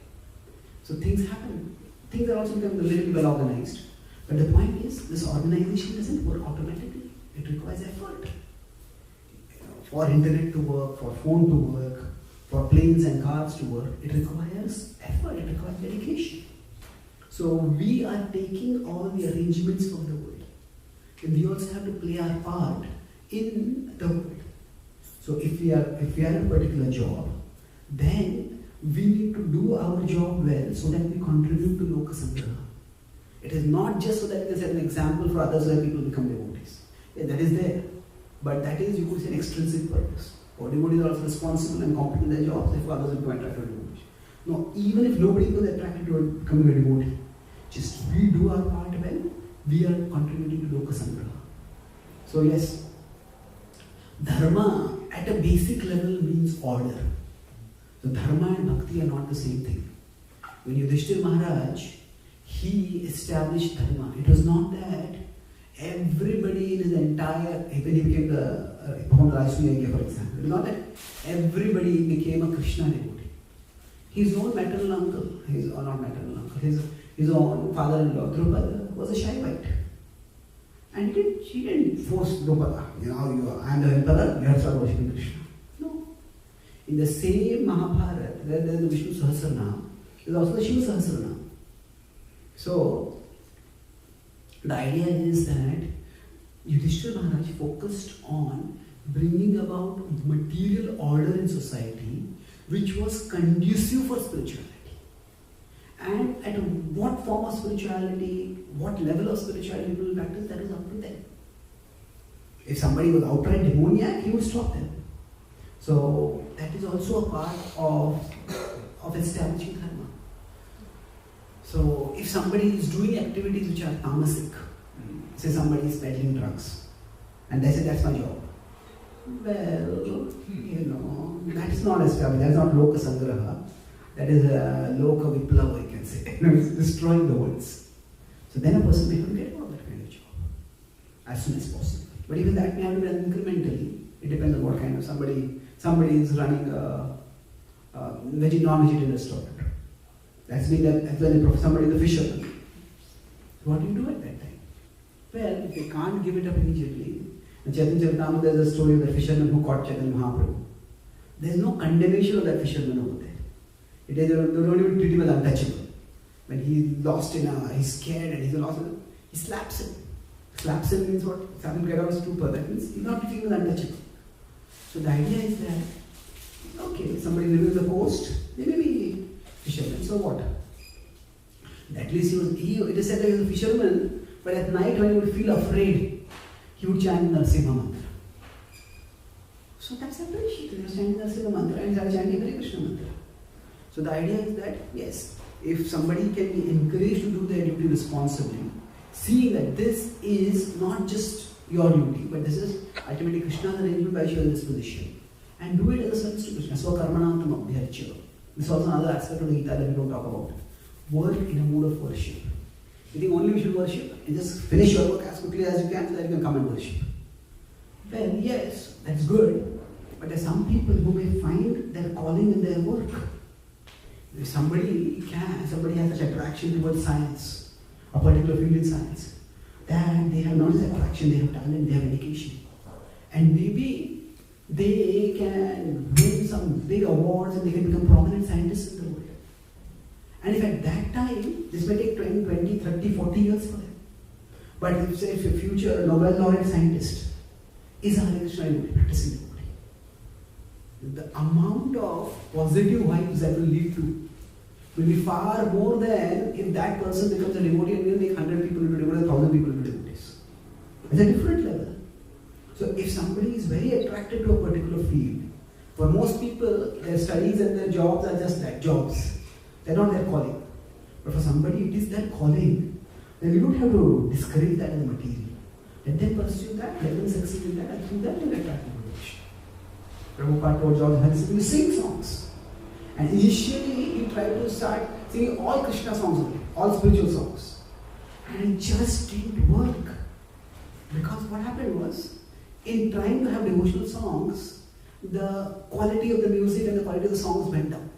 So things happen. Things are also becoming a little well organized. But the point is, this organization doesn't work automatically. It requires effort. For internet to work, for phone to work, for planes and cars to work, it requires effort, it requires dedication. So we are taking all the arrangements from the world. And we also have to play our part in the world. So if we are in a particular job, then we need to do our job well so that we contribute to Loka Sangraha. It is not just so that we can set an example for others where people become devotees. Yeah, that is there. But that is, you could say, an extrinsic purpose. Or devotees are also responsible and competent in their jobs, therefore others will become attracted to devotees. No, even if nobody was attracted to becoming a devotee, just we do our part well, we are contributing to Loka Sangraha. So yes, dharma at a basic level means order. So dharma and bhakti are not the same thing. When Yudhishthira Maharaj, he established dharma. It was not that everybody in his entire, when he became the Rajsuyagya, for example, it was not that everybody became a Krishna devotee. His own maternal uncle, his own father-in-law, Drupada, was a Shaivite. And he didn't force Drupada, I am the emperor, you have to start worshipping Krishna. No. In the same Mahabharata, where there is the Vishnu Sahasranam, there is also the Shiva Sahasranam. So, the idea is that Yudhishthira Maharaj focused on bringing about material order in society which was conducive for spirituality. And at what form of spirituality, what level of spirituality people will practice, that is up to them. If somebody was outright demoniac, he would stop them. So that is also a part of establishing dharma. So if somebody is doing activities which are tamasic, say somebody is peddling drugs, and they say that's my job. Well, that is not established, that is not Loka Sangraha. That is a Loka Viplava, you can say. It's destroying the worlds. So then a person may forget about that kind of job. as soon as possible. But even that may have to be done incrementally. It depends on what kind of somebody is running a non-vegetarian restaurant. That's been done. Somebody is a fisherman. What do you do at that time? Well, if they can't give it up immediately, in Chaitanya Charitamrita there's a story of the fisherman who caught Chaitanya Mahaprabhu. There's no condemnation of that fisherman over there. They don't even treat him as untouchable. When he's lost he's scared and he's lost, he slaps him. Slaps him means what? Slaps him, get out of stupor. That means he's not treating him as untouchable. So the idea is that, okay, somebody living on the coast, they may be fishermen, so what? At least it is said that he was a fisherman, but at night when he would feel afraid, he would chant Narasimha mantra. So that's appreciated. He was chanting Narasimha mantra and he was chanting Hare Krishna mantra. So the idea is that, yes, if somebody can be encouraged to do their duty responsibly, seeing that this is not just your duty, but this is ultimately Krishna's arrangement by you in this position, and do it as a service to Krishna. So karmanam abhyarcha. This is also another aspect of the Gita that we don't talk about. Work in a mood of worship. You think only we should worship and just finish your work as quickly as you can so that you can come and worship. Well, yes, that's good, but there are some people who may find their calling in their work. If somebody has such attraction towards science, a particular field in science, then they have not just attraction, they have talent, they have dedication. And maybe they can win some big awards and they can become prominent scientists in the world. And if at that time, this may take 10, 20, 30, 40 years for them. But if say if a future Nobel laureate scientist is a Hare Krishna devotee, practicing devotee, the amount of positive vibes that will lead to will be far more than if that person becomes a devotee and will make 100 people into devotees, 1,000 people into devotees. It's a different level. So if somebody is very attracted to a particular field, for most people, their studies and their jobs are just that, jobs. They're not their calling. But for somebody, it is their calling. Then you don't have to discourage that as a material. Let them pursue that, let them succeed in that, and through that they attract devotion. Prabhupada told George Harrison to sing songs. And initially, he tried to start singing all Krishna songs only, all spiritual songs. And it just didn't work. Because what happened was, in trying to have devotional songs, the quality of the music and the quality of the songs went down.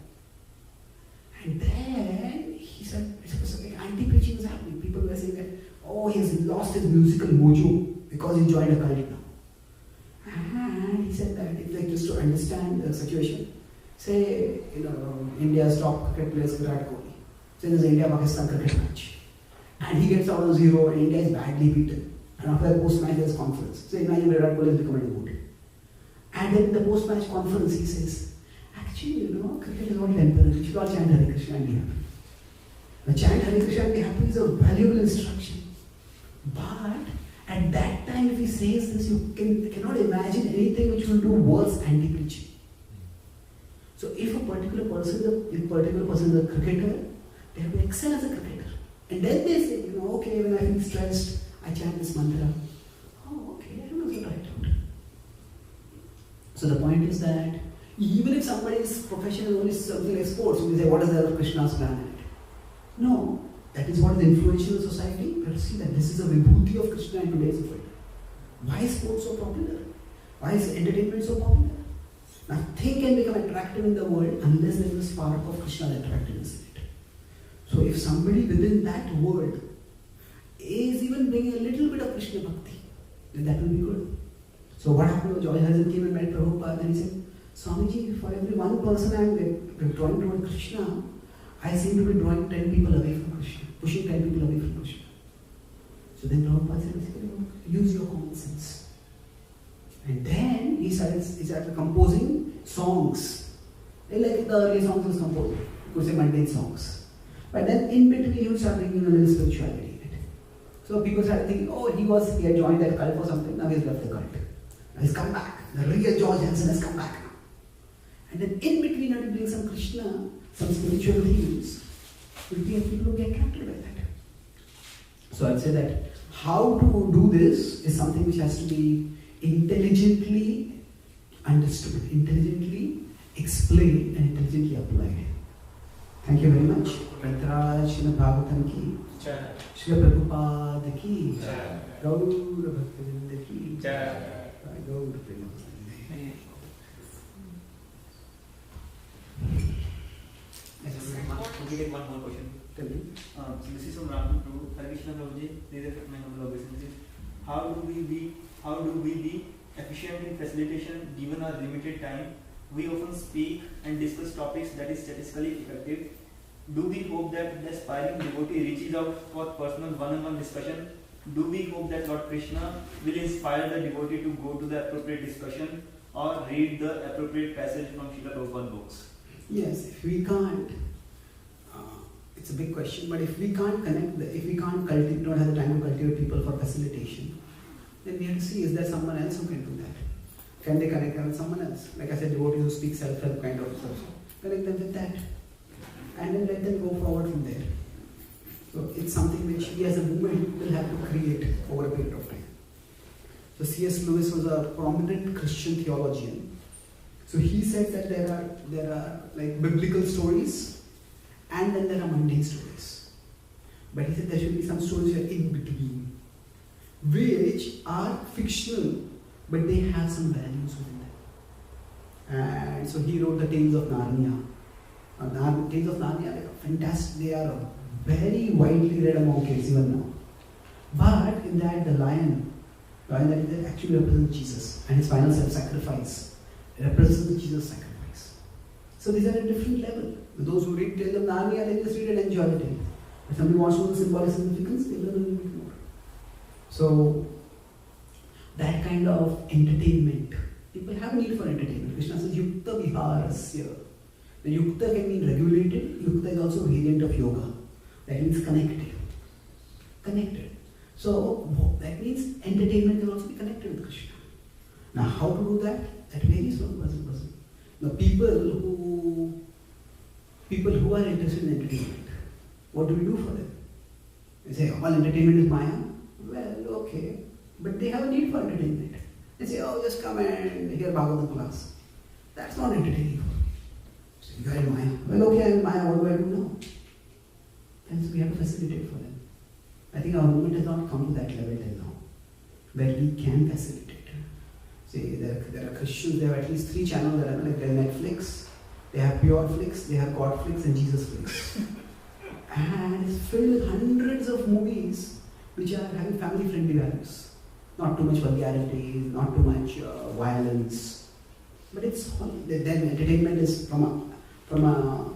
And then he said, anti-preaching was happening. People were saying that, oh, he has lost his musical mojo because he joined a cult now. And he said that, if just to understand the situation, say, India's top cricket player is Virat Kohli. Say there's an India-Pakistan cricket match. And he gets out of 0 and India is badly beaten. And after the post-match there's conference. So imagine Virat Kohli has become a devotee. And then in the post-match conference he says, actually, cricket is all temporary. You should all chant Hare Krishna and be happy. The chant Hare Krishna and be happy is a valuable instruction. But at that time, if he says this, you cannot imagine anything which will do worse anti-preaching. So if a particular person is a cricketer, they have to excel as a cricketer. And then they say, okay, when I feel stressed, I chant this mantra. Oh, okay, I don't know how to write out. So the point is that even if somebody's profession is only something like sports, we say, what is the other Krishna's planet? No, that is what is influential in society. But see that this is a vibhuti of Krishna in today's world. Why is sports so popular? Why is entertainment so popular? Nothing can become attractive in the world unless there is a spark of Krishna's attractiveness in it. So if somebody within that world is even bringing a little bit of Krishna bhakti, then that will be good. So what happened was Joy Hasan came and met Prabhupada and he said, Swamiji, for every one person I am drawing toward Krishna, I seem to be drawing 10 people away from Krishna, pushing 10 people away from Krishna. So then Prabhupada said, use your common sense. And then he started composing songs. Like the early songs he was composing. You could say mundane songs. But then in between he would start bringing a little spirituality in it. So people started thinking, he had joined that cult or something, now he's left the cult. Now he's come back. The real George Hansen has come back now. And then in between had to bring some Krishna, some spiritual themes. People get attracted by that. So I'd say that how to do this is something which has to be intelligently understood, intelligently explained, and intelligently applied. Thank you very much. Prantaraj Srimad Bhagavatam ki, Charan. Srila Prabhupada ki, Charan. Gaura Bhaktivinoda ki, Charan. Gaura Premanand. We get one more question. Tell me. So this is from Rahul Prabhu. Hare Krishna Prabhuji. There is my humble obeisance. How do we be efficient in facilitation given our limited time? We often speak and discuss topics that is statistically effective. Do we hope that the aspiring devotee reaches out for personal one-on-one discussion? Do we hope that Lord Krishna will inspire the devotee to go to the appropriate discussion or read the appropriate passage from Srila Prabhupada books? Yes, if we can't, it's a big question, but if we can't connect, if we can't cultivate, don't have the time to cultivate people for facilitation, then we have to see, is there someone else who can do that? Can they connect them with someone else? Like I said, devotees who speak self-help kind of stuff. Connect them with that. And then let them go forward from there. So it's something which we as a movement will have to create over a period of time. So C.S. Lewis was a prominent Christian theologian. So he said that there are like biblical stories and then there are mundane stories. But he said there should be some stories that are in between, which are fictional, but they have some values within them. And so he wrote the Tales of Narnia. Tales of Narnia are fantastic. They are very widely read among kids even now. But in that, the lion that actually represents Jesus and his final self-sacrifice represents the Jesus sacrifice. So these are at a different level. Those who read Tales of Narnia, they just read and enjoy the tale. If somebody wants to know the symbolic significance, they learn a little bit more. So that kind of entertainment, people have a need for entertainment. Krishna says, Yukta Viharasya. The Yukta can mean regulated. Yukta is also a variant of yoga. That means connected. Connected. So that means entertainment can also be connected with Krishna. Now how to do that? That varies from person to person. Now people who are interested in entertainment, what do we do for them? They say, all entertainment is Maya. Well, okay. But they have a need for entertainment. They say, oh, just come and hear Bhagavatam class. That's not entertaining. So you are in Maya. Well, okay, I'm in Maya. What do I do now? And so we have to facilitate for them. I think our movement has not come to that level till now, where we can facilitate. See, there are Christians, they have at least 3 channels that are like they have Netflix, they have Pure Flix, they have God Flix and Jesus Flix. And it's filled with hundreds of movies which are having family-friendly values. Not too much vulgarity, not too much violence. But it's then entertainment is from a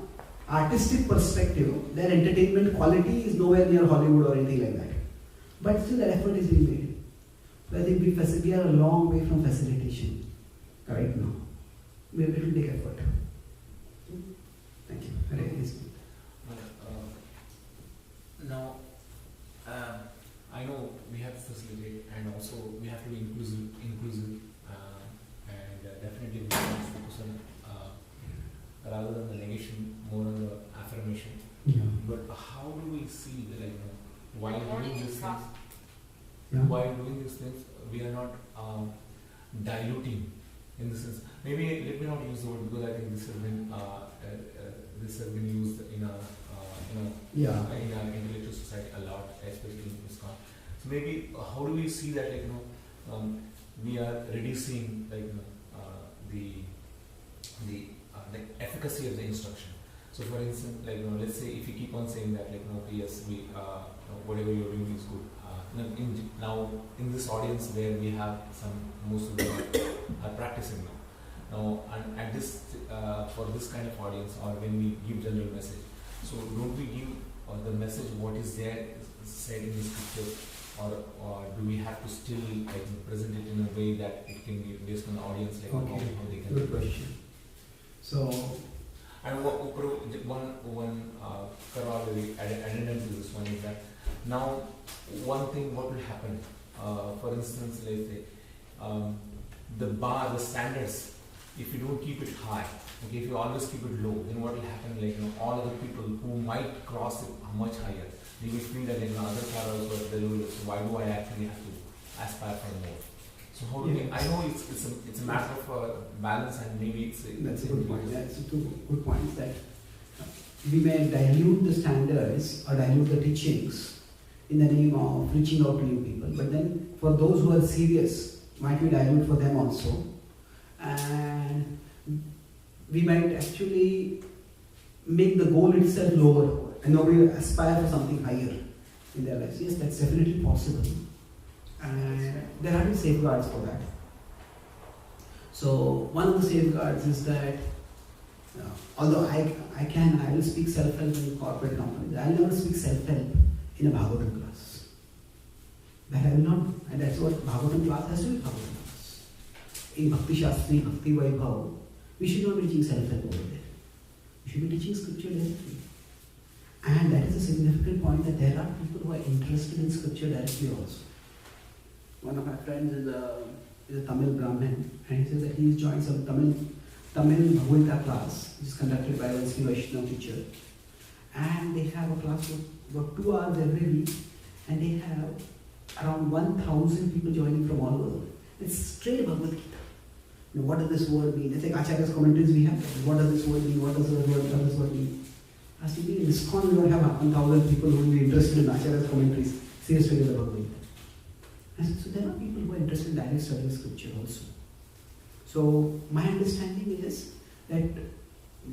artistic perspective, their entertainment quality is nowhere near Hollywood or anything like that. But still that effort is being made. So I think we are a long way from facilitation right now. We have to take effort. Thank you. Now, I know we have to facilitate and also we have to be inclusive, and definitely we have to focus on rather than the negation, more on the affirmation. Yeah. But how do we see that, while doing these things, we are not diluting in the sense. Maybe let me not use the word because I think this has been used in our intellectual society a lot, especially in ISKCON. So maybe how do we see that we are reducing the efficacy of the instruction. So for instance, let's say if you keep on saying that yes, we whatever you're doing is good. Now in this audience where we have most of them are practicing now, and at this for this kind of audience or when we give general message, so don't we give the message what is there said in the scripture, or do we have to still present it in a way that it can be based on the audience how they can. Good question. So, and one corollary addendum to this one is that now one thing what will happen, for instance, let's say the standards, if you don't keep it high, okay, if you always keep it low, then what will happen, all other people who might cross it much higher, they will feel that other carols or the low, so why do I actually have to aspire for more? So how do we, I know it's a matter of balance and maybe that's a good point. That's two good points. That we may dilute the standards or dilute the teachings in the name of reaching out to new people. But then for those who are serious, might we dilute for them also? And we might actually make the goal itself lower and nobody aspire for something higher in their lives. Yes, that's definitely possible. And there are safeguards for that. So one of the safeguards is that although I will speak self-help in corporate companies, I will never speak self-help in a Bhagavatam class. That I will not, and that's what Bhagavatam class has to be Bhagavatam class. In Bhakti Shastri, Bhakti Vaibhav, we should not be teaching self-help over there. We should be teaching scripture directly. And that is a significant point, that there are people who are interested in scripture directly also. One of my friends is a Tamil Brahmin, and he says that he's joined some Tamil Bhagavata class, which is conducted by a Sri Vaishnava teacher. And they have a class of about 2 hours every week, and they have around 1,000 people joining from all over. It's straight Bhagavad Gita. You know, what does this word mean? It's like Acharya's commentaries we have. What does this word mean? What does this word mean? As to be in ISKCON, we don't have 1,000 people who will be interested in Acharya's commentaries. Serious study of the Bhagavad Gita. And so there are people who are interested in direct study of scripture also. So my understanding is that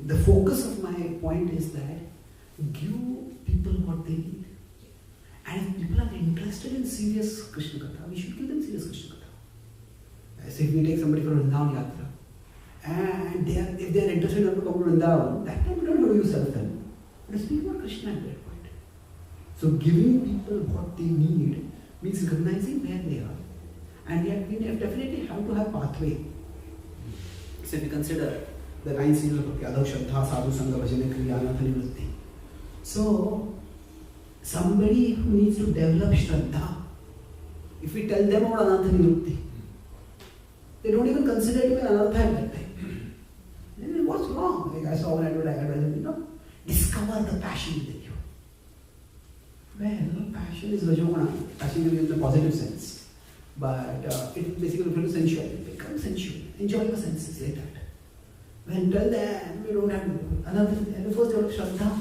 the focus of my point is that give people what they need. And if people are interested in serious Krishna Katha, we should give them serious Krishna Katha. As if we take somebody for a Vrindavan Yatra, and if they are interested enough to come to Vrindavan, that time we don't know you self-help. But speak about Krishna at that point. So giving people what they need means recognizing where they are. And yet we definitely have to have pathway. So if we consider the 9 stages of Bhakti, Adho, Shraddha, Sadhu, Sangha, Bhajana, Kriya, Anatha, Nivritti. So somebody who needs to develop Shraddha, if we tell them about Anatha, Nivritti, they don't even consider it an Anatha at that time. Then what's wrong? Like I saw one advertisement, discover the passion within you. Well, passion is Rajoguna. Passion is in the positive sense. But it basically refers to sensuality. Become sensual. Enjoy your senses like that. When tell them we don't have another thing, the first develop Shraddha,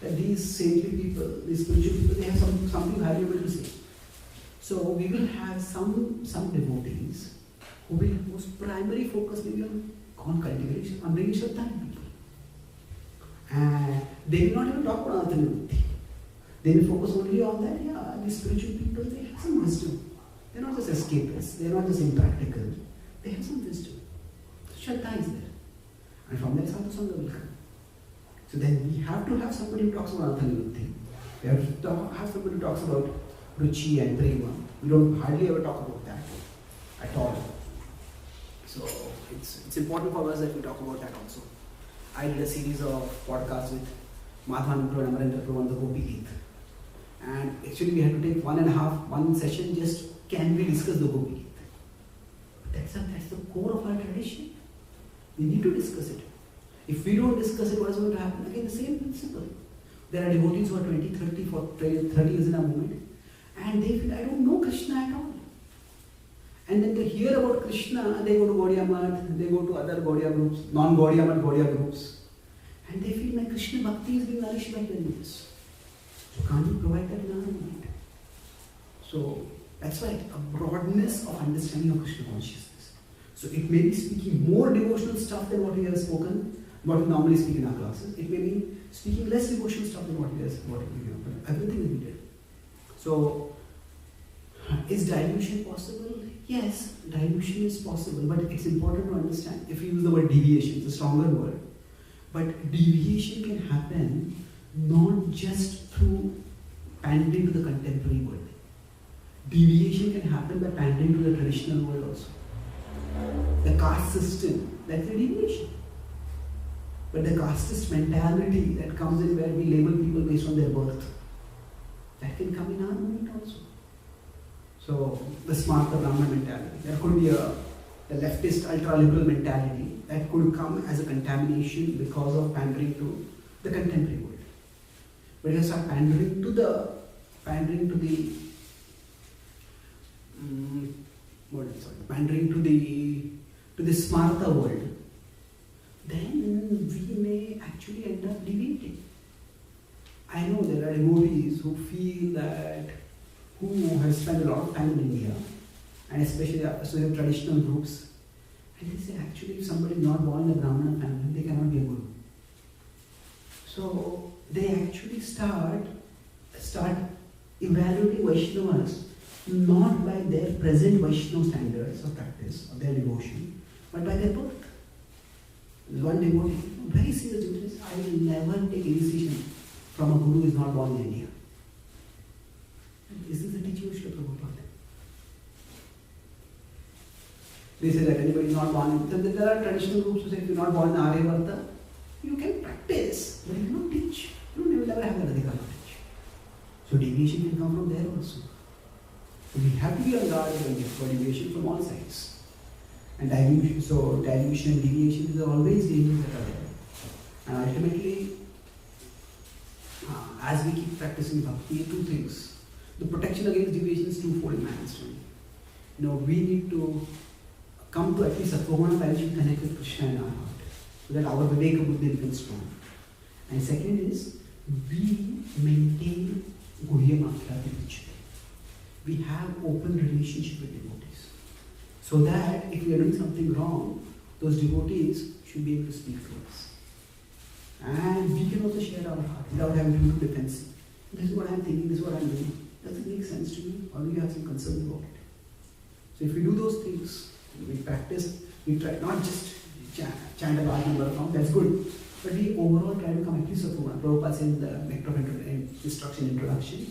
that these saintly people, these spiritual people, they have something valuable to say. So we will have some devotees whose primary focus will be on cultivation, on bringing Shraddha in people. And they will not even talk about Anatha Nivritti. They will focus only on that, these spiritual people, they have some wisdom. They're not just escapists, they're not just impractical, they have some wisdom. So Shraddha is there. And from there, Sadhu Sangha will come. So then we have to have somebody who talks about Anatha Nivritti. We have to have somebody who talks about Ruchi and Prema. We don't hardly ever talk about that at all. So it's important for us that we talk about that also. I did a series of podcasts with Madhavan Prabhu and Amarendra Prabhu on the Gopi Geet. And actually we had to take one session just, can we discuss the Gopi Geet? That's the core of our tradition. We need to discuss it. If we don't discuss it, what is going to happen? Again, the same principle. There are devotees who are 20, 30 years in a movement, and they feel, I don't know Krishna at all. And then they hear about Krishna, they go to Gaudiya Math, they go to other Gaudiya groups, non-Gaudiya Math Gaudiya groups, and they feel my Krishna Bhakti is being nourished by doing this. So can't you provide that in our mind? So that's why a broadness of understanding of Krishna consciousness. So it may be speaking more devotional stuff than what we have spoken, what we normally speak in our classes. It may be speaking less devotional stuff than what we have, but everything is needed. So is dilution possible? Yes, dilution is possible, but it's important to understand. If you use the word deviation, it's a stronger word. But deviation can happen not just through pandering to the contemporary world. Deviation can happen by pandering to the traditional world also. The caste system, that's a deviation. But the casteist mentality that comes in where we label people based on their birth, that can come in our movement also. So the smarta Brahman mentality, there could be the leftist ultra-liberal mentality that could come as a contamination because of pandering to the contemporary world. But if you start pandering to the smarta world, then we may actually end up deviating. I know there are devotees who feel that, who have spent a lot of time in India, and especially associated traditional groups, and they say actually if somebody is not born in a Brahmana family, they cannot be a guru. So they actually start evaluating Vaishnavas not by their present Vaishnava standards of practice, of their devotion, but by their birth. There's one devotee, very serious devotee, I will never take initiation from a guru who is not born in India. And this is the teaching of Srila Prabhupada. They say that anybody is not born in, there are traditional groups who say if you're not born in Aryavarta, you can practice, but you cannot teach. You will never have that adhikar to teach. So deviation can come from there also. So we have to be on guard for deviation from all sides. And dilution, so dilution and deviation is always dangers that are there. And ultimately, as we keep practicing bhakti, two things. The protection against deviation is twofold in my understanding. We need to come to at least a Satvaguna balance connect with Krishna in our heart, so that our Viveka Buddhi becomes strong. And second is, we maintain Guhya Matra Vichite. We have open relationship with devotees. So that if we are doing something wrong, those devotees should be able to speak to us. And we can also share our heart without having to be defensive. This is what I am thinking, this is what I am doing. Does it make sense to me? Or do you have some concern about it? So if we do those things, we practice, we try not just chant a large number of songs, that's good. But we overall try to come at least to Prabhupada said in the Nectar of Instruction Introduction,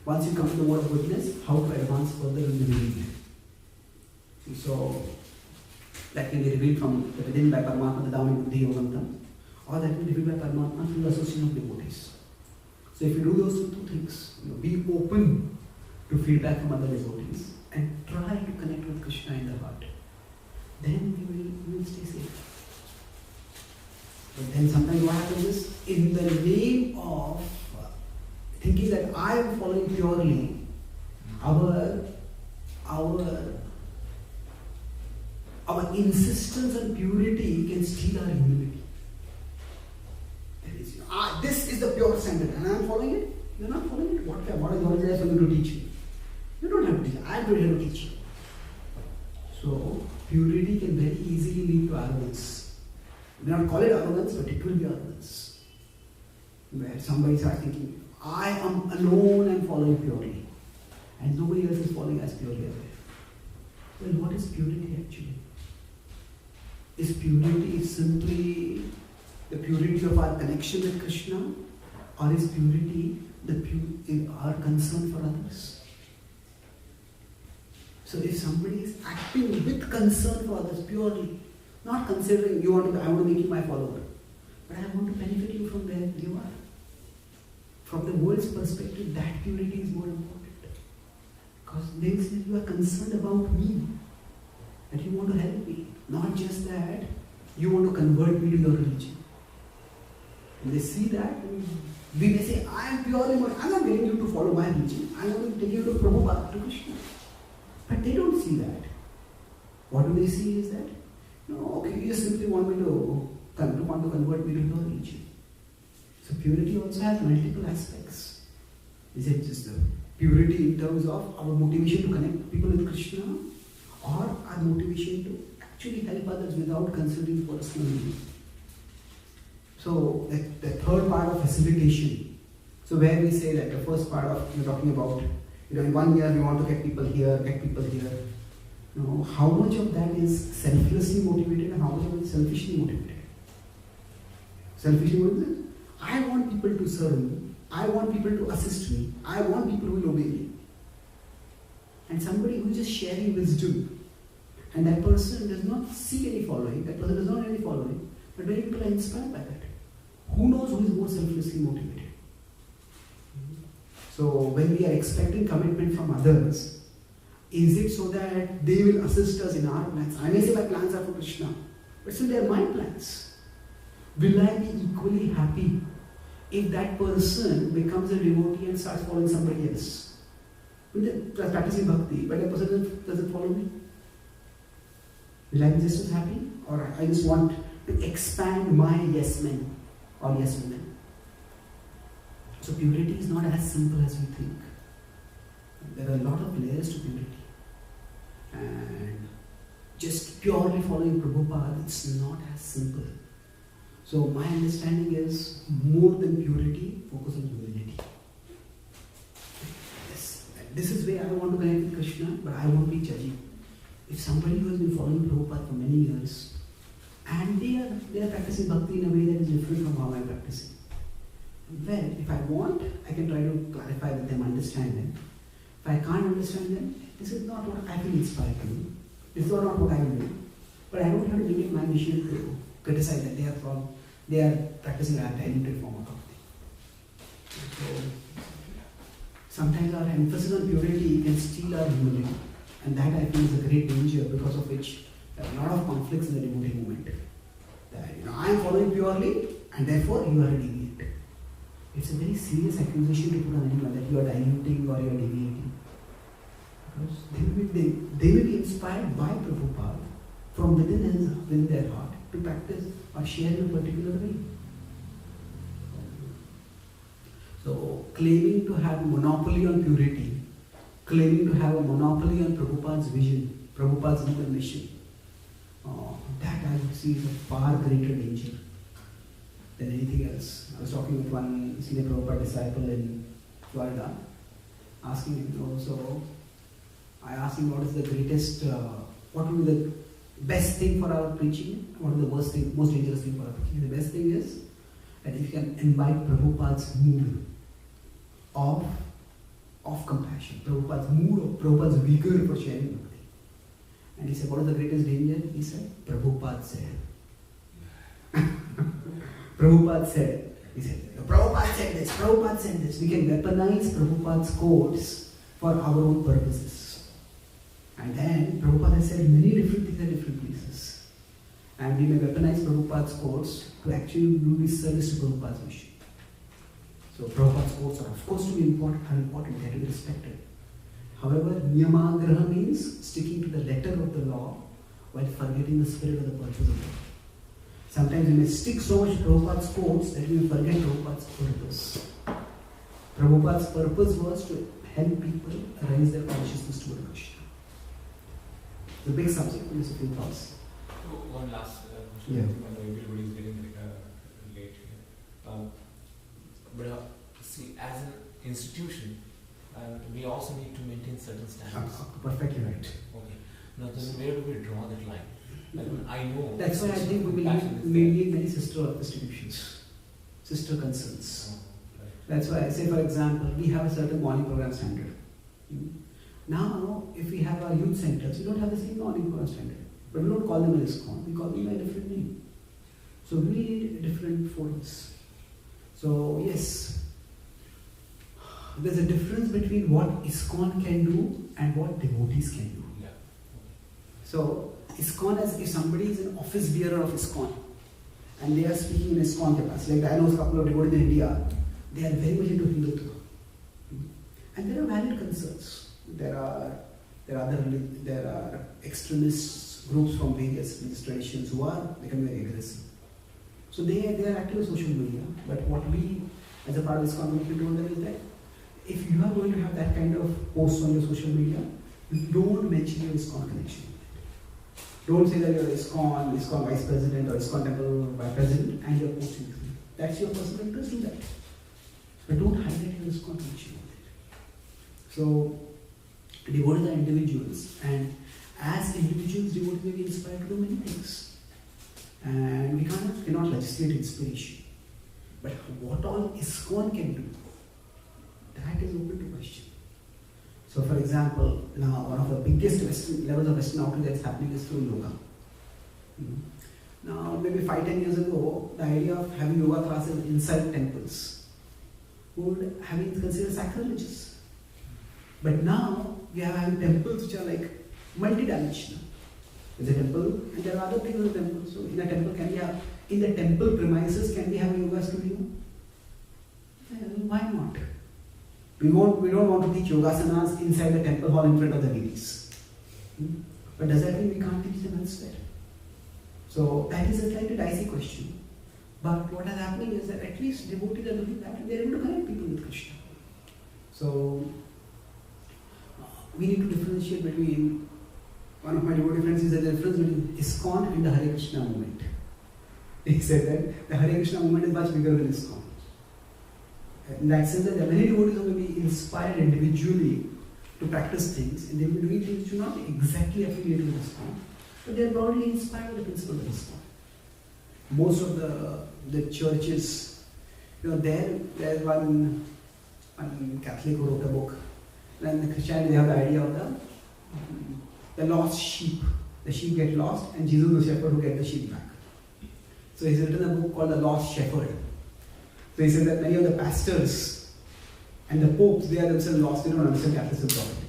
once you come to the word of goodness, how to advance further in the revealing. So that can be revealed from the within by Paramatma, the Dhamma Buddhi Yogantam, or that can be revealed by Paramatma through the association of devotees. So if you do those two things, be open to feedback from other devotees and try to connect with Krishna in the heart, then you will stay safe. But then sometimes what happens is, in the name of thinking that I am following purely, our insistence on purity can steal our humility. That is, this is the pure standard and I am following it. You are not following it. What is there for you to teach me? You don't have to teach. I am here to teach you. So purity can very easily lead to arrogance. We do not call it arrogance, but it will be arrogance. Where somebody starts thinking, I am alone and following purely, and nobody else is following as purely as I am. Well, what is purity actually? Is purity simply the purity of our connection with Krishna, or is purity our concern for others? So if somebody is acting with concern for others purely, not considering I want to make you my follower, but I want to benefit you from where you are. From the world's perspective, that purity is more important. Because they say you are concerned about me, that you want to help me, not just that you want to convert me to your religion. And they see that, we may say, I am purely, I am not getting you to follow my religion, I am going to take you to Prabhupada, to Krishna. But they don't see that. What do they see is that, okay, you just simply want to convert me to your religion. So purity also has multiple aspects. Is it just the purity in terms of our motivation to connect people with Krishna, or our motivation to actually help others without considering personal need? So the third part of facilitation. So where we say that the first part of you're talking about, in 1 year we want to get people here. How much of that is selflessly motivated and how much of it is selfishly motivated? Selfishly motivated? I want people to serve me. I want people to assist me. I want people who will obey me. And somebody who is just sharing wisdom, and that person does not seek any following, that person does not have any following, but many people are inspired by that. Who knows who is more selflessly motivated? So when we are expecting commitment from others, is it so that they will assist us in our plans? I may say my plans are for Krishna, but still they are my plans. Will I be equally happy if that person becomes a devotee and starts following somebody else? Will they practicing bhakti, but that person doesn't follow me? Will I be just as happy? Or I just want to expand my yes men or yes women? So purity is not as simple as we think. There are a lot of layers to purity. And just purely following Prabhupada, it's not as simple. So my understanding is more than purity, focus on humility. Yes, this is where I want to connect with Krishna, but I won't be judging. If somebody who has been following Prabhupada for many years, and they are practicing bhakti in a way that is different from how I am practicing, well, if I want, I can try to clarify with them, understand them. If I can't understand them, this is not what I feel inspired to do. This is not what I will do. But I don't have to make it my mission to criticize that they are practicing a diluted form of bhakti. So sometimes our emphasis on purity can steal our humility, and that I feel is a great danger, because of which there are a lot of conflicts in the devotee movement. That I am following purely, and therefore you are a deviant. It's a very serious accusation to put on anyone that you are diluting or you are deviating. Because they may be inspired by Prabhupada from within their heart to practice or share in a particular way. So claiming to have a monopoly on purity, claiming to have a monopoly on Prabhupada's vision, Prabhupada's mission, that I would see is a far greater danger than anything else. I was talking with one senior Prabhupada disciple in Florida, asking him, so I asked him what is the greatest, what would be the best thing for our preaching, what is the worst thing, most dangerous thing for our preaching. The best thing is that if you can imbibe Prabhupada's mood of compassion, Prabhupada's mood, Prabhupada's vigor for sharing bhakti. And he said, what is the greatest danger? He said, Prabhupada said. Prabhupada said. He said, Prabhupada said this, Prabhupada said this. We can weaponize Prabhupada's quotes for our own purposes. And then Prabhupada has said many different things at different places. And we may weaponize Prabhupada's quotes to actually do this service to Prabhupada's mission. So Prabhupada's quotes are of course to be important, they have to be respected. However, niyamagraha means sticking to the letter of the law while forgetting the spirit of the purpose of the law. Sometimes we may stick so much to Prabhupada's quotes that we may forget Prabhupada's purpose. Prabhupada's purpose was to help people raise their consciousness toward Krishna. The big subject, just a few thoughts. One last question. Yeah. I know everybody is getting late here. But see, as an institution, we also need to maintain certain standards. Perfectly right. Okay. Now, then where do we draw that line? I know. That's why I think we need many sister institutions, sister concerns. Right. That's why I say, for example, we have a certain morning program standard. Now, if we have our youth centers, we don't have the same morning program standard. But we don't call them an ISKCON, we call them by a different name. So we need different forms. So yes, there's a difference between what ISKCON can do and what devotees can do. Yeah. So ISKCON, as if somebody is an office bearer of ISKCON and they are speaking in ISKCON capacity, like I know a couple of devotees in India, they are very much into Hindutva. And there are valid concerns. There are extremist groups from various religious traditions who are becoming very aggressive. So they are active in social media. But what we, as a part of this community, told them is that if you are going to have that kind of posts on your social media, don't mention your ISKCON connection. Don't say that you're ISKCON vice president or ISKCON temple vice president and you're posting this. That's your personal interest, do that. But don't highlight your ISKCON connection with it. So devotees are individuals, and as individuals, devotees may be inspired to do many things. And we cannot legislate inspiration. But what all ISKCON can do, that is open to question. So for example, now one of the biggest levels of Western outreach that's happening is through yoga. Now maybe 5-10 years ago, the idea of having yoga classes inside temples would have been considered sacrilegious. But now we are having temples which are like multi-dimensional. There's a temple and there are other things in the temple. So in a temple, in the temple premises, can we have a yoga studio? Why not? We don't want to teach yogasanas inside the temple hall in front of the ladies. But does that mean we can't teach them elsewhere? So that is a slightly dicey question. But what is happening is that at least devotees are looking at it, they are able to connect people with Krishna. So, we need to differentiate between, one of my devotee friends says that the difference between ISKCON and the Hare Krishna movement. He said that the Hare Krishna movement is much bigger than ISKCON. In that sense, that there are many devotees who may be inspired individually to practice things, and they will be doing things which are not exactly affiliated with ISKCON, but they are broadly inspired by the principle of ISKCON. Most of the churches, there's one Catholic who wrote a book, and in Christianity they have the idea of the lost sheep. The sheep get lost, and Jesus is the shepherd who gets the sheep back. So he's written a book called The Lost Shepherd. So he said that many of the pastors and the popes, they are themselves lost, they don't understand Catholicism properly.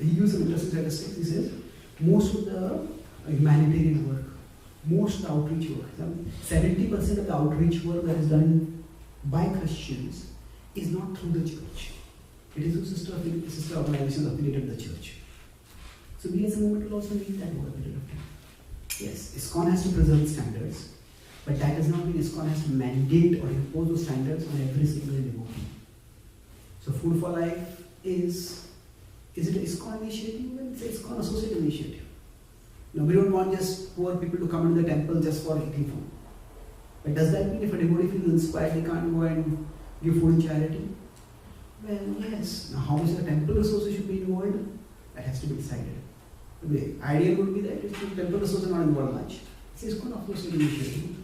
He used some interesting statistics. He says most of the humanitarian work, most of the outreach work, 70% of the outreach work that is done by Christians is not through the church. It is through sister organizations affiliated with the church. So we as a movement will also need that over a period of time. Yes, ISKCON has to preserve standards, but that does not mean ISKCON has to mandate or impose those standards on every single devotee. So Food for Life is it an ISKCON initiative? Well, it's an ISKCON associated initiative. No, we don't want just poor people to come into the temple just for eating food. But does that mean if a devotee feels inspired, they can't go and give food in charity? Well, yes. Now, how much the temple resources should be involved? That has to be decided. The ideal would be that if the temple resources are not involved much, it's ISKCON associated initiative,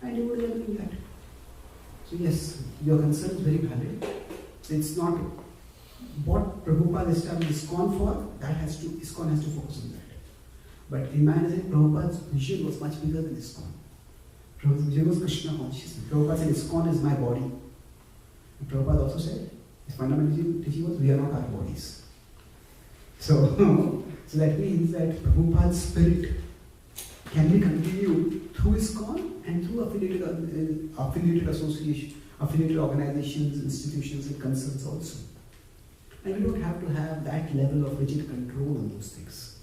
and devotees are doing that. So yes, your concern is very valid. It's not what Prabhupada established ISKCON for, ISKCON has to focus on that. But in my understanding, Prabhupada's vision was much bigger than ISKCON. Prabhupada's vision was Krishna consciousness. Prabhupada said ISKCON is my body. And Prabhupada also said, his fundamental teaching was, we are not our bodies. So that means that Prabhupada's spirit can be continued through ISKCON and through affiliated associations, affiliated organizations, institutions and concerns also. And we don't have to have that level of rigid control on those things.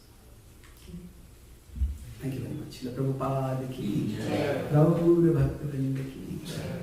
Thank you very much. Prabhupada ki jai. Prabhu Bhakta Vrinda ki jai.